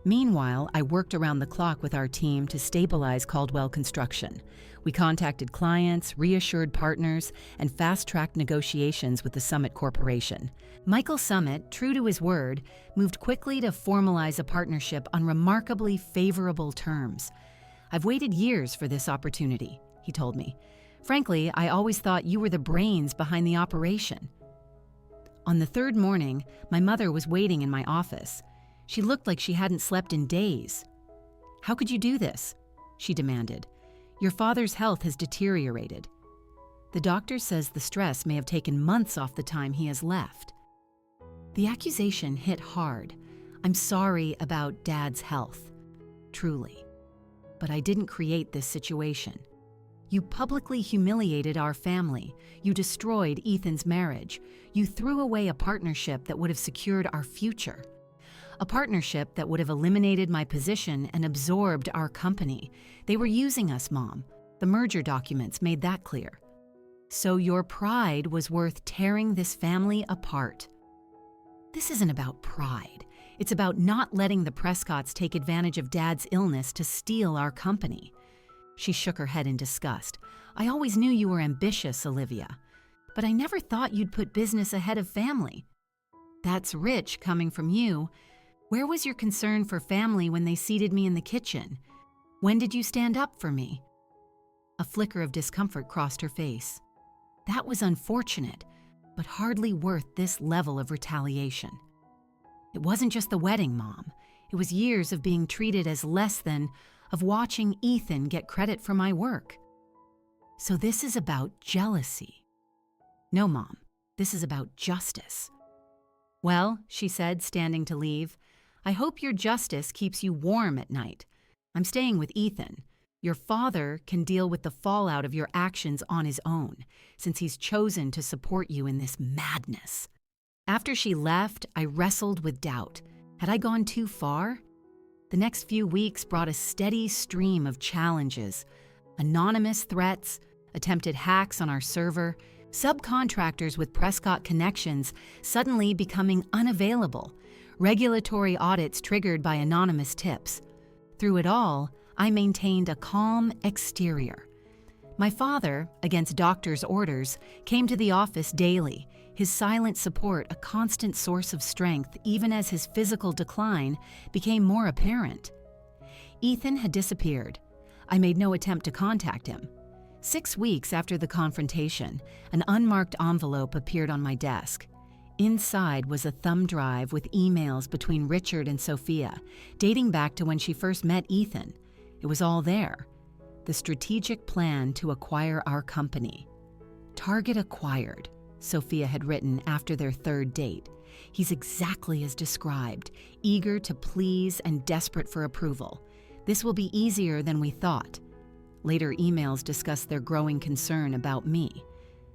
Meanwhile, I worked around the clock with our team to stabilize Caldwell Construction. We contacted clients, reassured partners, and fast-tracked negotiations with the Summit Corporation. Michael Summit, true to his word, moved quickly to formalize a partnership on remarkably favorable terms. I've waited years for this opportunity, he told me. Frankly, I always thought you were the brains behind the operation. On the third morning, my mother was waiting in my office. She looked like she hadn't slept in days. How could you do this? She demanded. Your father's health has deteriorated. The doctor says the stress may have taken months off the time he has left. The accusation hit hard. I'm sorry about Dad's health. Truly. But I didn't create this situation. You publicly humiliated our family. You destroyed Ethan's marriage. You threw away a partnership that would have secured our future. A partnership that would have eliminated my position and absorbed our company. They were using us, Mom. The merger documents made that clear. So your pride was worth tearing this family apart. This isn't about pride. It's about not letting the Prescotts take advantage of Dad's illness to steal our company. She shook her head in disgust. I always knew you were ambitious, Olivia, but I never thought you'd put business ahead of family. That's rich coming from you. Where was your concern for family when they seated me in the kitchen? When did you stand up for me? A flicker of discomfort crossed her face. That was unfortunate, but hardly worth this level of retaliation. It wasn't just the wedding, Mom. It was years of being treated as less than, of watching Ethan get credit for my work. So this is about jealousy. No, Mom, this is about justice. Well, she said, standing to leave, I hope your justice keeps you warm at night. I'm staying with Ethan. Your father can deal with the fallout of your actions on his own, since he's chosen to support you in this madness. After she left, I wrestled with doubt. Had I gone too far? The next few weeks brought a steady stream of challenges. Anonymous threats, attempted hacks on our server, subcontractors with Prescott connections suddenly becoming unavailable, regulatory audits triggered by anonymous tips. Through it all, I maintained a calm exterior. My father, against doctor's orders, came to the office daily, his silent support a constant source of strength even as his physical decline became more apparent. Ethan had disappeared. I made no attempt to contact him. 6 weeks after the confrontation, an unmarked envelope appeared on my desk. Inside was a thumb drive with emails between Richard and Sophia, dating back to when she first met Ethan. It was all there. The strategic plan to acquire our company. Target acquired, Sophia had written after their third date. He's exactly as described, eager to please and desperate for approval. This will be easier than we thought. Later emails discuss their growing concern about me.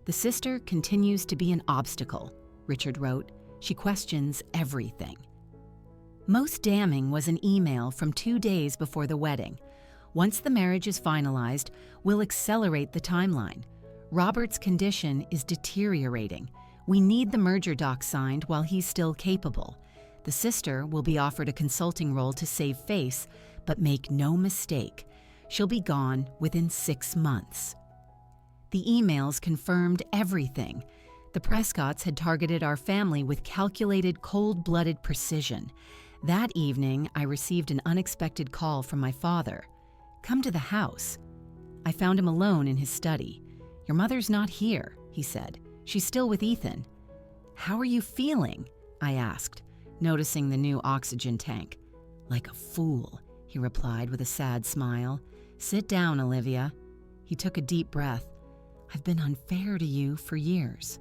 The sister continues to be an obstacle, Richard wrote. She questions everything. Most damning was an email from 2 days before the wedding. Once the marriage is finalized, we'll accelerate the timeline. Robert's condition is deteriorating. We need the merger docs signed while he's still capable. The sister will be offered a consulting role to save face, but make no mistake, she'll be gone within 6 months. The emails confirmed everything. The Prescotts had targeted our family with calculated, cold-blooded precision. That evening, I received an unexpected call from my father. Come to the house. I found him alone in his study. Your mother's not here, he said. She's still with Ethan. How are you feeling? I asked, noticing the new oxygen tank. Like a fool, he replied with a sad smile. Sit down, Olivia. He took a deep breath. I've been unfair to you for years.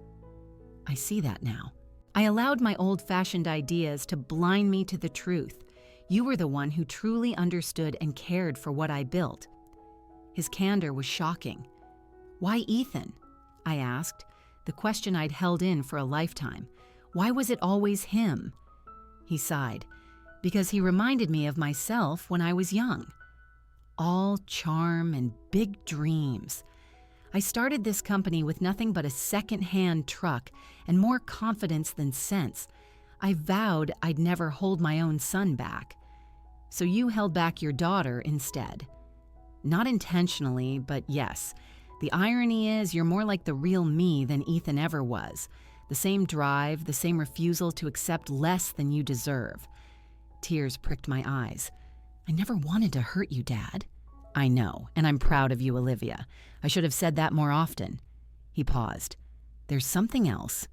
I see that now. I allowed my old-fashioned ideas to blind me to the truth. You were the one who truly understood and cared for what I built. His candor was shocking. Why Ethan? I asked, the question I'd held in for a lifetime. Why was it always him? He sighed, because he reminded me of myself when I was young. All charm and big dreams. I started this company with nothing but a second-hand truck and more confidence than sense. I vowed I'd never hold my own son back. So you held back your daughter instead. Not intentionally, but yes. The irony is you're more like the real me than Ethan ever was. The same drive, the same refusal to accept less than you deserve. Tears pricked my eyes. I never wanted to hurt you, Dad. I know, and I'm proud of you, Olivia. I should have said that more often. He paused. There's something else.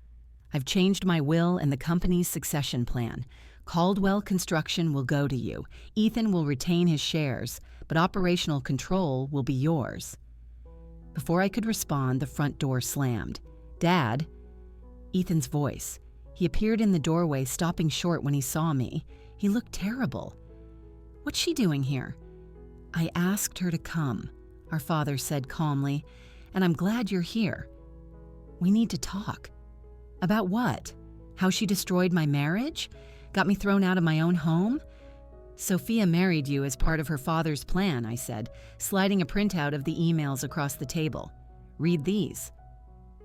I've changed my will and the company's succession plan. Caldwell Construction will go to you. Ethan will retain his shares, but operational control will be yours. Before I could respond, the front door slammed. Dad? Ethan's voice. He appeared in the doorway, stopping short when he saw me. He looked terrible. What's she doing here? I asked her to come, our father said calmly, and I'm glad you're here. We need to talk. About what? How she destroyed my marriage? Got me thrown out of my own home? Sophia married you as part of her father's plan, I said, sliding a printout of the emails across the table. Read these.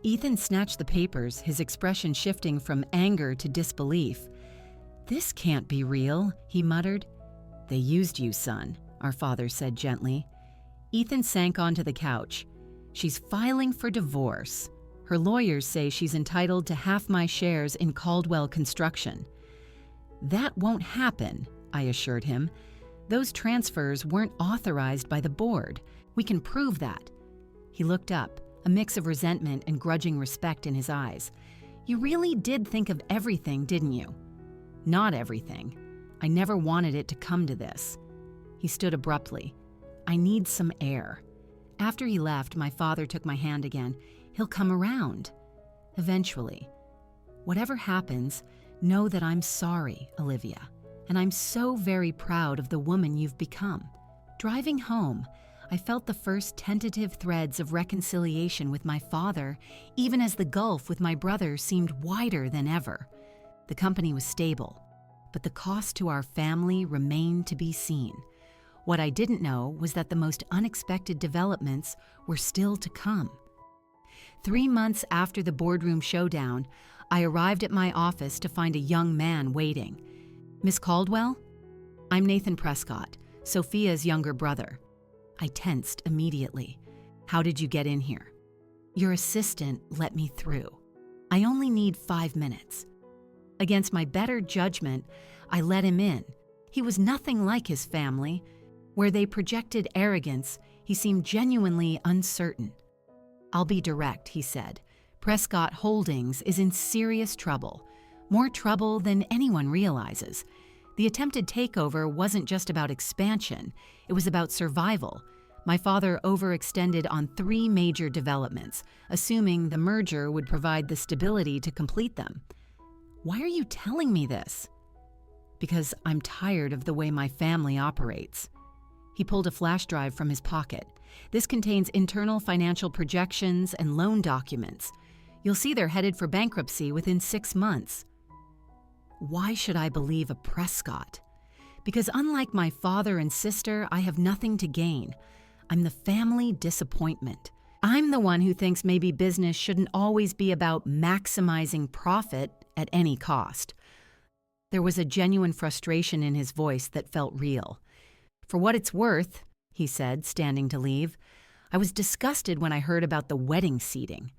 Ethan snatched the papers, his expression shifting from anger to disbelief. "This can't be real," he muttered. "They used you, son," our father said gently. Ethan sank onto the couch. "She's filing for divorce. Her lawyers say she's entitled to half my shares in Caldwell Construction." "That won't happen," I assured him. "Those transfers weren't authorized by the board. We can prove that." He looked up, a mix of resentment and grudging respect in his eyes. "You really did think of everything, didn't you?" "Not everything. I never wanted it to come to this." He stood abruptly. "I need some air." After he left, my father took my hand again. "He'll come around. Eventually. Whatever happens, know that I'm sorry, Olivia, and I'm so very proud of the woman you've become." Driving home, I felt the first tentative threads of reconciliation with my father, even as the gulf with my brother seemed wider than ever. The company was stable, but the cost to our family remained to be seen. What I didn't know was that the most unexpected developments were still to come. 3 months after the boardroom showdown, I arrived at my office to find a young man waiting. "Miss Caldwell?" "I'm Nathan Prescott, Sophia's younger brother." I tensed immediately. "How did you get in here?" "Your assistant let me through. I only need 5 minutes." Against my better judgment, I let him in. He was nothing like his family. Where they projected arrogance, he seemed genuinely uncertain. "I'll be direct," he said. "Prescott Holdings is in serious trouble, more trouble than anyone realizes. The attempted takeover wasn't just about expansion, it was about survival. My father overextended on 3 major developments, assuming the merger would provide the stability to complete them." "Why are you telling me this?" "Because I'm tired of the way my family operates." He pulled a flash drive from his pocket. "This contains internal financial projections and loan documents. You'll see they're headed for bankruptcy within 6 months." Why should I believe a Prescott? Because unlike my father and sister, I have nothing to gain. I'm the family disappointment. I'm the one who thinks maybe business shouldn't always be about maximizing profit at any cost. There was a genuine frustration in his voice that felt real. "For what it's worth," he said, standing to leave, "I was disgusted when I heard about the wedding seating.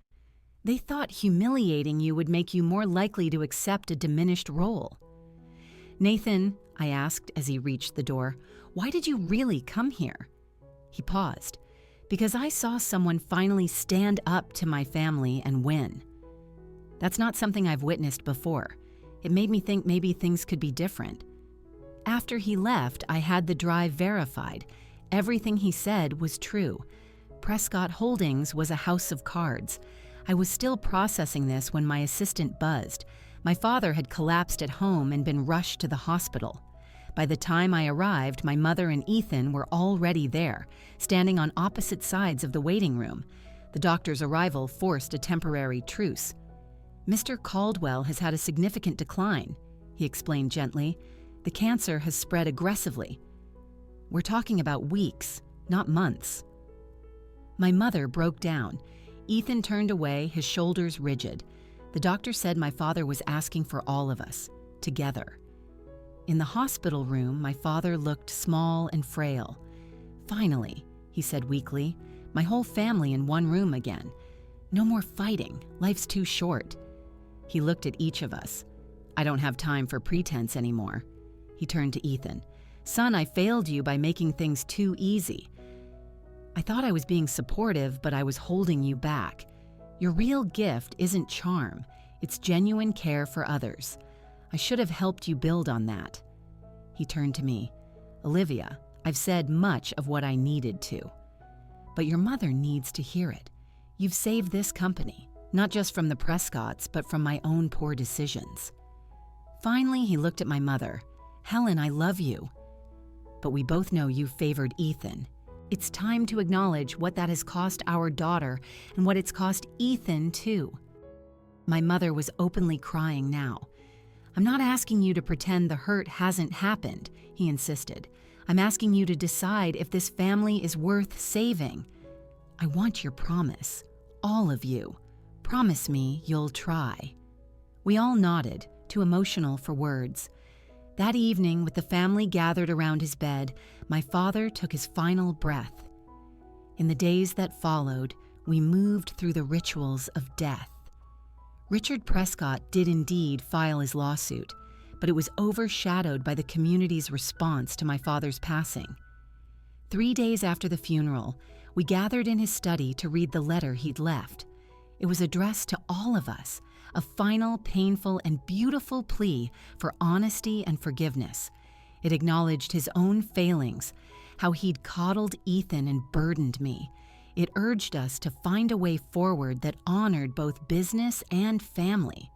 They thought humiliating you would make you more likely to accept a diminished role." "Nathan," I asked as he reached the door, "why did you really come here?" He paused. "Because I saw someone finally stand up to my family and win. That's not something I've witnessed before. It made me think maybe things could be different." After he left, I had the drive verified. Everything he said was true. Prescott Holdings was a house of cards. I was still processing this when my assistant buzzed. My father had collapsed at home and been rushed to the hospital. By the time I arrived, my mother and Ethan were already there, standing on opposite sides of the waiting room. The doctor's arrival forced a temporary truce. "Mr. Caldwell has had a significant decline," he explained gently. "The cancer has spread aggressively. We're talking about weeks, not months." My mother broke down. Ethan turned away, his shoulders rigid. The doctor said my father was asking for all of us, together. In the hospital room, my father looked small and frail. "Finally," he said weakly, "my whole family in one room again. No more fighting. Life's too short." He looked at each of us. "I don't have time for pretense anymore." He turned to Ethan. "Son, I failed you by making things too easy. I thought I was being supportive, but I was holding you back. Your real gift isn't charm, it's genuine care for others. I should have helped you build on that." He turned to me. "Olivia, I've said much of what I needed to. But your mother needs to hear it. You've saved this company, not just from the Prescotts, but from my own poor decisions." Finally, he looked at my mother. "Helen, I love you. But we both know you favored Ethan. It's time to acknowledge what that has cost our daughter and what it's cost Ethan, too." My mother was openly crying now. "I'm not asking you to pretend the hurt hasn't happened," he insisted. "I'm asking you to decide if this family is worth saving. I want your promise. All of you. Promise me you'll try." We all nodded, too emotional for words. That evening, with the family gathered around his bed, my father took his final breath. In the days that followed, we moved through the rituals of death. Richard Prescott did indeed file his lawsuit, but it was overshadowed by the community's response to my father's passing. 3 days after the funeral, we gathered in his study to read the letter he'd left. It was addressed to all of us, a final, painful, and beautiful plea for honesty and forgiveness. It acknowledged his own failings, how he'd coddled Ethan and burdened me. It urged us to find a way forward that honored both business and family.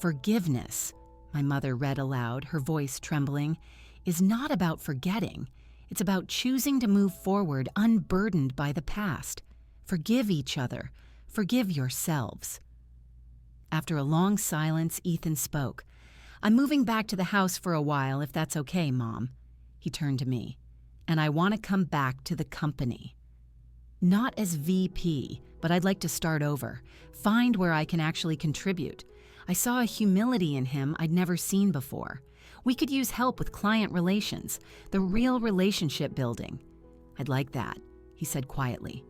"Forgiveness," my mother read aloud, her voice trembling, "is not about forgetting. It's about choosing to move forward unburdened by the past. Forgive each other. Forgive yourselves." After a long silence, Ethan spoke. "I'm moving back to the house for a while, if that's okay, Mom." He turned to me. "And I want to come back to the company. Not as VP, but I'd like to start over, find where I can actually contribute." I saw a humility in him I'd never seen before. We could use help with client relations, the real relationship building. "I'd like that," he said quietly.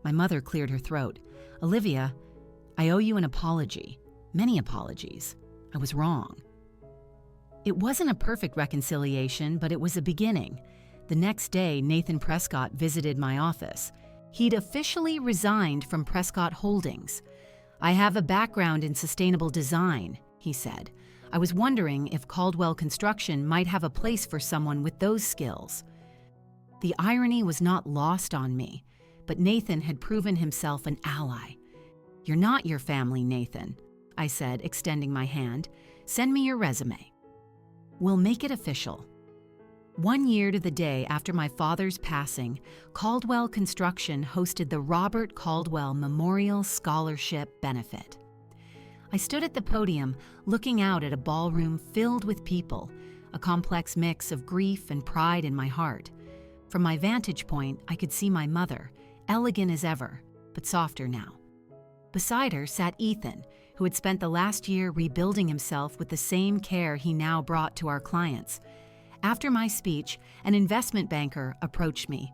My mother cleared her throat. "Olivia, I owe you an apology. Many apologies. I was wrong." It wasn't a perfect reconciliation, but it was a beginning. The next day, Nathan Prescott visited my office. He'd officially resigned from Prescott Holdings. "I have a background in sustainable design," he said. "I was wondering if Caldwell Construction might have a place for someone with those skills." The irony was not lost on me, but Nathan had proven himself an ally. "You're not your family, Nathan," I said, extending my hand. "Send me your resume. We'll make it official." 1 year to the day after my father's passing, Caldwell Construction hosted the Robert Caldwell Memorial Scholarship Benefit. I stood at the podium, looking out at a ballroom filled with people, a complex mix of grief and pride in my heart. From my vantage point, I could see my mother, elegant as ever, but softer now. Beside her sat Ethan, who had spent the last year rebuilding himself with the same care he now brought to our clients. After my speech, an investment banker approached me.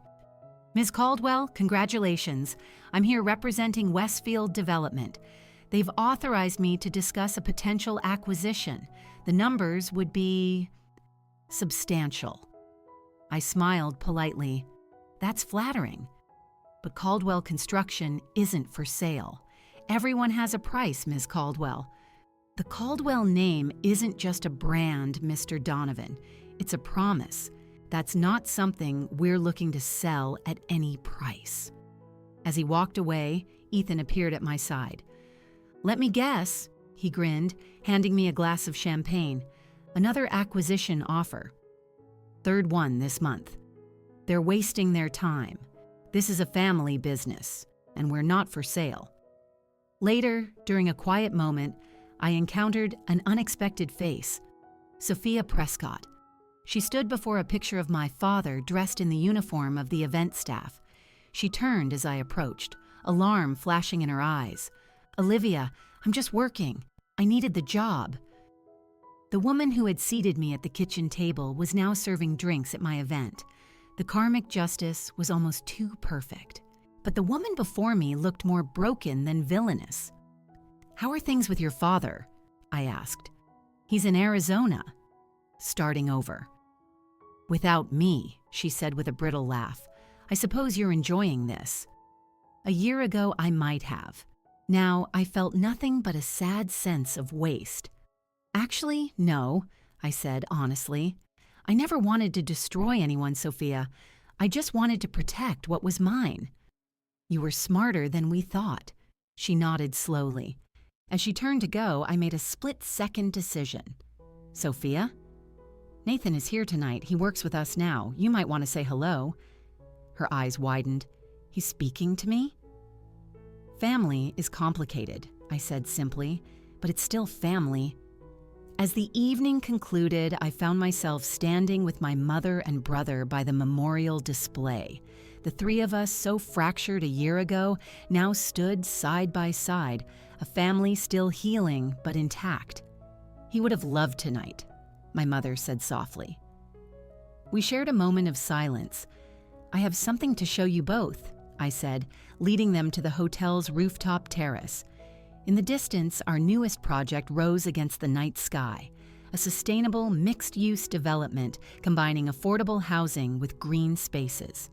"Ms. Caldwell, congratulations. I'm here representing Westfield Development. They've authorized me to discuss a potential acquisition. The numbers would be substantial." I smiled politely. "That's flattering. But Caldwell Construction isn't for sale. Everyone has a price, Ms. Caldwell. The Caldwell name isn't just a brand, Mr. Donovan. It's a promise. That's not something we're looking to sell at any price." As he walked away, Ethan appeared at my side. "Let me guess," he grinned, handing me a glass of champagne. "Another acquisition offer. Third one this month. They're wasting their time. This is a family business, and we're not for sale." Later, during a quiet moment, I encountered an unexpected face. Sophia Prescott. She stood before a picture of my father dressed in the uniform of the event staff. She turned as I approached, alarm flashing in her eyes. "Olivia, I'm just working. I needed the job." The woman who had seated me at the kitchen table was now serving drinks at my event. The karmic justice was almost too perfect. But the woman before me looked more broken than villainous. "How are things with your father?" I asked. "He's in Arizona." "Starting over." "Without me," she said with a brittle laugh. "I suppose you're enjoying this." A year ago, I might have. Now, I felt nothing but a sad sense of waste. "Actually, no," I said honestly. "I never wanted to destroy anyone, Sophia. I just wanted to protect what was mine." "You were smarter than we thought." She nodded slowly. As she turned to go, I made a split-second decision. "Sophia? Nathan is here tonight. He works with us now. You might want to say hello." Her eyes widened. "He's speaking to me?" "Family is complicated," I said simply, "but it's still family." As the evening concluded, I found myself standing with my mother and brother by the memorial display. The three of us, so fractured a year ago, now stood side by side, a family still healing but intact. He would have loved tonight, my mother said softly. We shared a moment of silence. I have something to show you both, I said, leading them to the hotel's rooftop terrace. In the distance, our newest project rose against the night sky, a sustainable mixed-use development combining affordable housing with green spaces.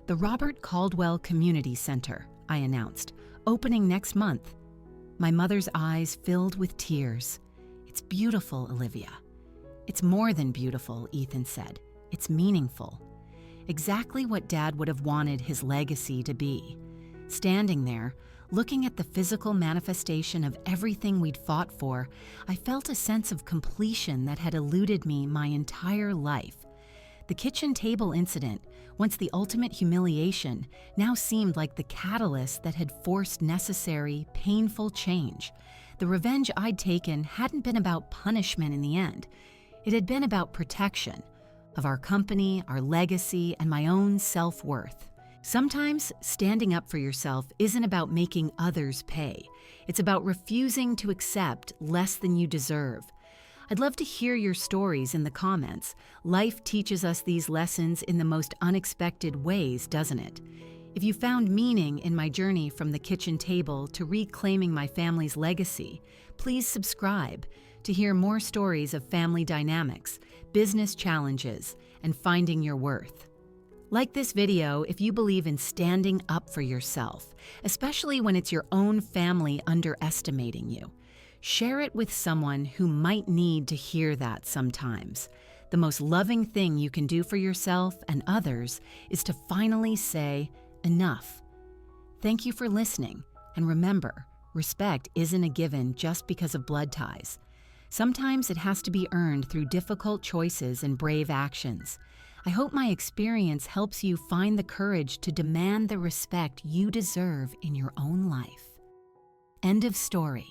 The Robert Caldwell Community Center, I announced, opening next month. My mother's eyes filled with tears. It's beautiful, Olivia. It's more than beautiful, Ethan said. It's meaningful. Exactly what Dad would have wanted his legacy to be. Standing there, looking at the physical manifestation of everything we'd fought for, I felt a sense of completion that had eluded me my entire life. The kitchen table incident, once the ultimate humiliation, now seemed like the catalyst that had forced necessary, painful change. The revenge I'd taken hadn't been about punishment in the end. It had been about protection of our company, our legacy, and my own self-worth. Sometimes standing up for yourself isn't about making others pay. It's about refusing to accept less than you deserve. I'd love to hear your stories in the comments. Life teaches us these lessons in the most unexpected ways, doesn't it? If you found meaning in my journey from the kitchen table to reclaiming my family's legacy, please subscribe to hear more stories of family dynamics, business challenges, and finding your worth. Like this video if you believe in standing up for yourself, especially when it's your own family underestimating you. Share it with someone who might need to hear that sometimes. The most loving thing you can do for yourself and others is to finally say, enough. Thank you for listening, and remember, respect isn't a given just because of blood ties. Sometimes it has to be earned through difficult choices and brave actions. I hope my experience helps you find the courage to demand the respect you deserve in your own life. End of story.